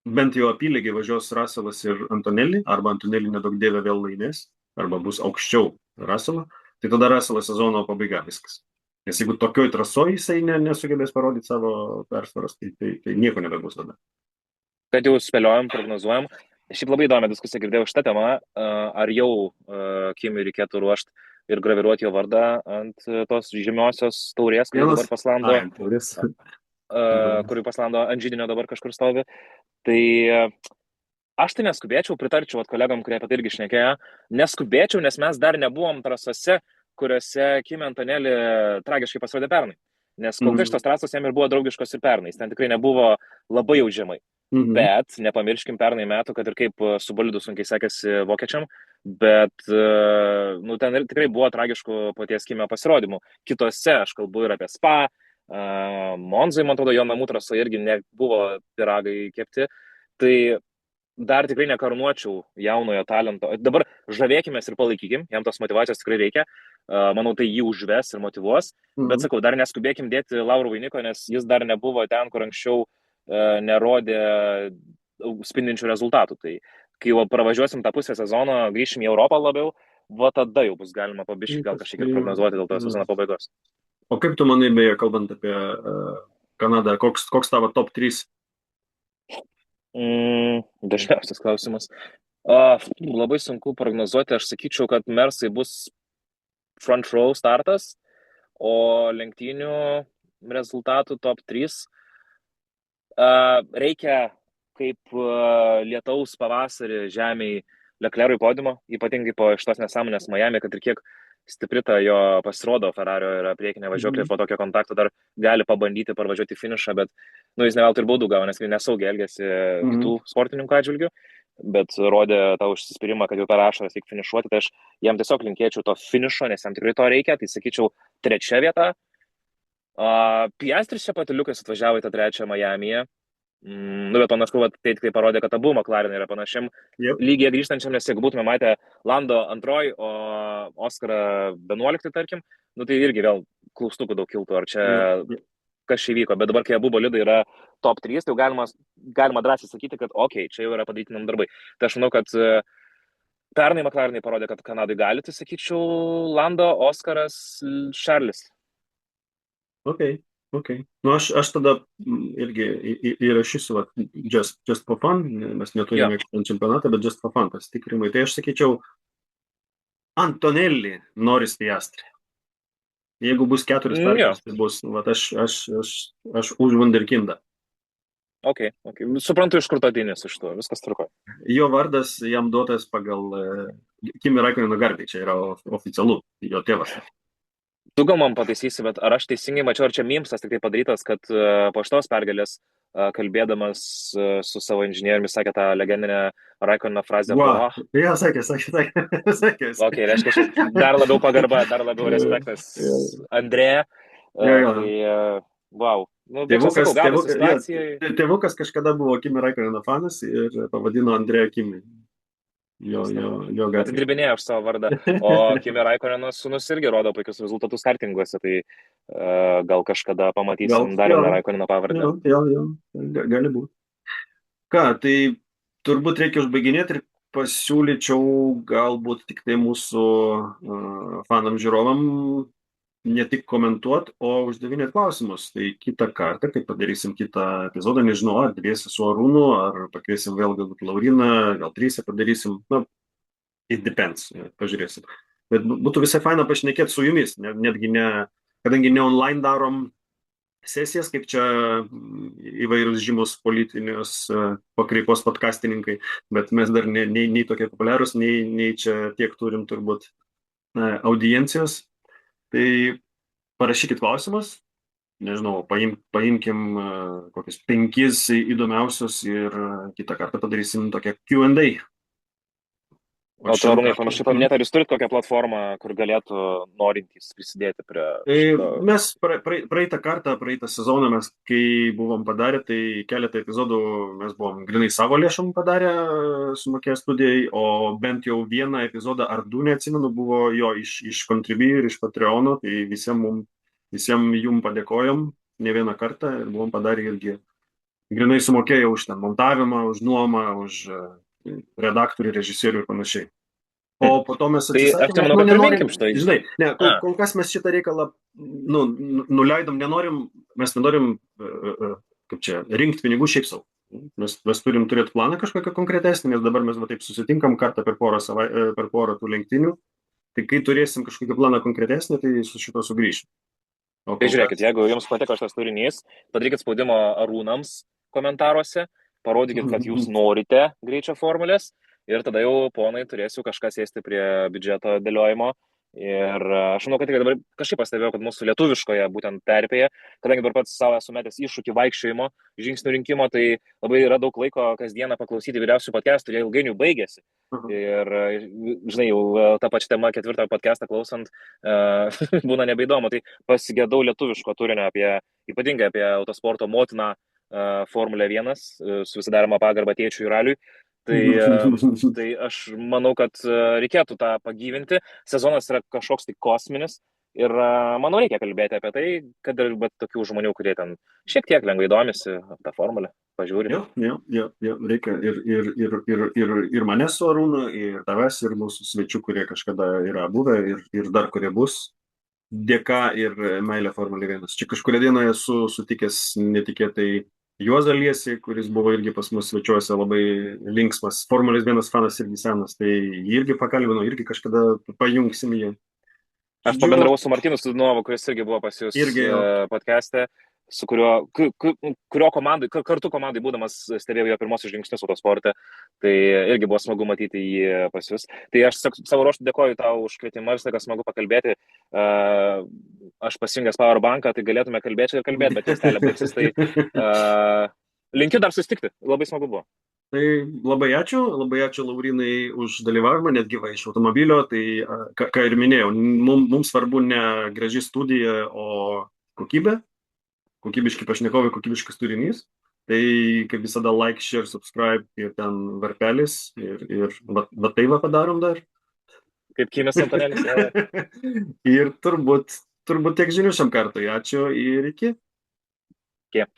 bent jau apylygiai važiuos Russellas ir Antonelli, arba Antonelli nedaug dievė vėl laimės, arba bus aukščiau Russelo, tai tada Russelo sezono pabaiga viskas. Nes jeigu tokioj trasoj jisai nesugebės parodyti savo persvaros, tai nieko nebebus tada. Kad jau spėliojam, prognozuojam. Šiaip labai įdomią diskusiją girdėjau šitą temą, ar jau Kimiui reikėtų ruošti ir graviruoti jo vardą ant tos žymiosios taurės, kuri dabar paslando, kuri paslando ant žydinio dabar kažkur stovi. Tai aš tai neskubėčiau, pritarčiau kolegom, kurie apie tai irgi šnekėjo, neskubėčiau, nes mes dar nebuvom trasose, kuriuose Kimi Antonelli tragiškai pasirodė pernai. Nes kol kas šitos trasos jam ir buvo draugiškos ir pernai, ten tikrai nebuvo labai jau žemai. Bet nepamirškim pernai metų, kad ir kaip su bolidu sunkiai sekėsi vokiečiam, bet ten tikrai buvo tragiškų paties Kimio pasirodymų. Kitose, aš kalbu ir apie Spa, Monzai, man atrodo, jo namų trasoje irgi nebuvo piragai kepti. Tai dar tikrai nekarnuočiau jaunojo talento. Dabar žavėkime ir palaikykim, jam tos motivacijos tikrai reikia. Manau, tai jį užves ir motyvuos. Bet sakau, dar neskubėkim dėti laurų vainiko, nes jis dar nebuvo ten, kur anksčiau nerodė spindinčių rezultatų. Tai kai jau pravažiuosim tą pusę sezono, grįšim į Europą labiau, va tada jau bus galima pabiškai gal kažkiek ir prognozuoti dėl to sezono pabaigos. O kaip tu manai, beje, kalbant apie Kanadą, koks tavo top 3? Dažniausias klausimas. Labai sunku prognozuoti, aš sakyčiau, kad Mersai bus front row startas, o lenktynių rezultatų top 3 reikia kaip lietaus pavasarį žemiai Leclerc'ui podiumo, ypatingai po šitos nesąmonės Miami, kad ir kiek stipri ta jo pasirodo Ferrario yra priekinė važiuoklė, po tokio kontakto dar gali pabandyti parvažiuoti finišą, bet jis ne veltui ir baudų gavo, nes nesaugiai elgėsi kitų sportininkų atžvilgių, bet rodė tą užsispyrimą, kad jau per ašaras reikia finišuoti, tai aš jam tiesiog linkėčiau to finišo, nes jam tikrai to reikia, tai sakyčiau 3 vieta. Piastris čia patiliukas atvažiavo į tą 3 Miami'e. Bet panašu, tai tikrai parodė, kad abu McLarenai yra panašiam lygiai grįžtančiam, nes jeigu būtume matę Lando 2, o Oscarą 11, tarkim, tai irgi vėl klaustukų daug kiltų, ar čia kas čia įvyko, bet dabar, kai abu bolidai yra top 3, tai jau galima drąsiai sakyti, kad čia jau yra padaryti nam darbai. Tai aš manau, kad pernai McLarenai parodė, kad Kanadai gali, tai sakyčiau Lando, Oskaras, Charles. Okay. Aš tada irgi įrašysiu just for fun, mes neturime čempionatą, bet just for fun pasitikrimai. Tai aš sakyčiau Antonelli, Norris, Piastri. Jeigu bus 4 pergalės, tai bus, aš už Wunderkindą. Okay. Suprantu, iš kur to dėnės iš to, viskas truko. Jo vardas jam duotas pagal Kimi Raikkoneno garbei, čia yra oficialu, jo tėvas. Tu gal man pataisysi, bet ar aš teisingai mačiau, ar čia mimsas tik tai padarytas, kad po šitos pergalės, kalbėdamas su savo inžinieriumi, sakė tą legendinę Raikkono frazę. Ja, sakė. Okay, reiškia, dar labiau pagarba, dar labiau respektas Andrėja. Wow. Tėvukas kažkada buvo Kimi Raikkono fanas ir pavadino Andrėją Kimi. Jo gatvė. Atidirbinėjo aš savo vardą. O Kimi Raikkono sūnus irgi rodo puikius rezultatus kartinguose, tai gal kažkada pamatysim dar vieną Raikkono pavardę. Jo, gali būti. Ką, tai turbūt reikia užbaiginėti ir pasiūlyčiau galbūt tik tai mūsų fanam žiūrovam ne tik komentuoti, o uždavinėti klausimus. Tai kitą kartą, kai padarysim kitą epizodą, nežinau, ar dviesi su Arūnu, ar pakviesim vėl galbūt Lauriną, gal 3 padarysim, it depends, pažiūrėsim. Bet būtų visai faina pašnekėti su jumis, netgi kadangi ne online darom sesijas, kaip čia įvairius žymus politinius pakreipos podcastininkai, bet mes dar nei tokie populiarūs, nei čia tiek turim turbūt audiencijos. Tai parašykit klausimus, nežinau, paimkim kokius 5 įdomiausius ir kitą kartą padarysim tokią Q&A. O O tu, šiam Arūnai, kartui. panašiai paminėti, ar jūs turite kokią platformą, kur galėtų norintys prisidėti prie Tai šito? mes praeitą sezoną mes, kai buvom padarę, tai keletą epizodų mes buvom grinai savo lėšom padarę, sumokėję studijai, o bent jau vieną epizodą ar du, neatsimenu, buvo jo iš Contribui ir iš Patreono, tai visiems jum padėkojom ne vieną kartą ir buvom padarę irgi grinai sumokėję už ten montavimą, už nuomą, už redaktorių, režisierių ir panašiai. Hm. O po to mes Tai aš atsisakėm, tai nes, manau, nu, kad nenorim, priminkim šitą. žinai, ne, A, kol kas mes šitą reikalą, nu, nuleidom, nenorim, mes nenorim, kaip čia, rinkti pinigų šiaip savo. Mes turim turėti planą kažkokią konkretesnį, nes dabar mes va taip susitinkam kartą per porą tų lenktynių. Tai kai turėsim kažkokį planą konkretesnį, tai su šito sugrįšim. O tai kol žiūrėkit, kas. jeigu jums patiko šitas turinys, padarykit spaudimo Arūnams komentaruose, parodykit, kad jūs norite greičio formulės ir tada jau, ponai, turėsiu kažką sėsti prie biudžeto dėliojimo. Ir aš manau, kad tik dabar kažkaip pastebėjau, kad mūsų lietuviškoje būtent terpėje, kadangi dabar pats savo esu metęs iššūkį vaikščiojimo, žingsnių rinkimo, tai labai yra daug laiko kasdieną paklausyti vyriausių podcastų ir jie ilgainiui baigėsi. Ir, žinai, jau tą pačią temą ketvirtą podcastą klausant, būna nebeįdomu. Tai pasigėdau lietuviško turinio ypatingai apie autosporto motiną Formulę 1 su visidaroma pagarba tėčiui ir raliui. Tai aš manau, kad reikėtų tą pagyvinti. Sezonas yra kažkoks tai kosminis ir manau, reikia kalbėti apie tai, kad ir tokių žmonių, kurie ten šiek tiek lengvai domisi tą formulę, pažiūri. Jo, reikia ir manęs su Arūnu, ir tavęs, ir mūsų svečių, kurie kažkada yra buvę ir dar kurie bus. Dėka ir meilė Formulė 1. Čia kažkuria diena esu sutikęs netikėtai Juozą Liesį, kuris buvo irgi pas mus svečiuose labai linksmas. Formulės 1 fanas irgi senas, tai jį irgi pakalbinau, irgi kažkada pajungsim jį. Aš pabendravau su Martinu Studnovu, kuris irgi buvo pas jūs podcast'e, su kurio kartu komandai būdamas stebėjau jo pirmosius žingsnius autosporte, tai irgi buvo smagu matyti jį pas jūs. Tai aš savo ruoštų dėkoju tau už kvietimą, ir sakas smagu pakalbėti. Aš pasijungęs Powerbanką, tai galėtume kalbėti, bet juostelė baigsis, tai linkiu dar susitikti, labai smagu buvo. Tai labai ačiū Laurinai už dalyvavimą, net gyvai iš automobilio, tai ką ir minėjau, mums svarbu ne graži studija, o kokybė, kokybiški pašnekovai, kokybiškas turinys. Tai kaip visada like, share, subscribe ir ten varpelis ir va tai va padarom dar. Kaip Kimis Antonelis. Ir turbūt tiek žinių šiam kartui. Ačiū ir iki. Iki.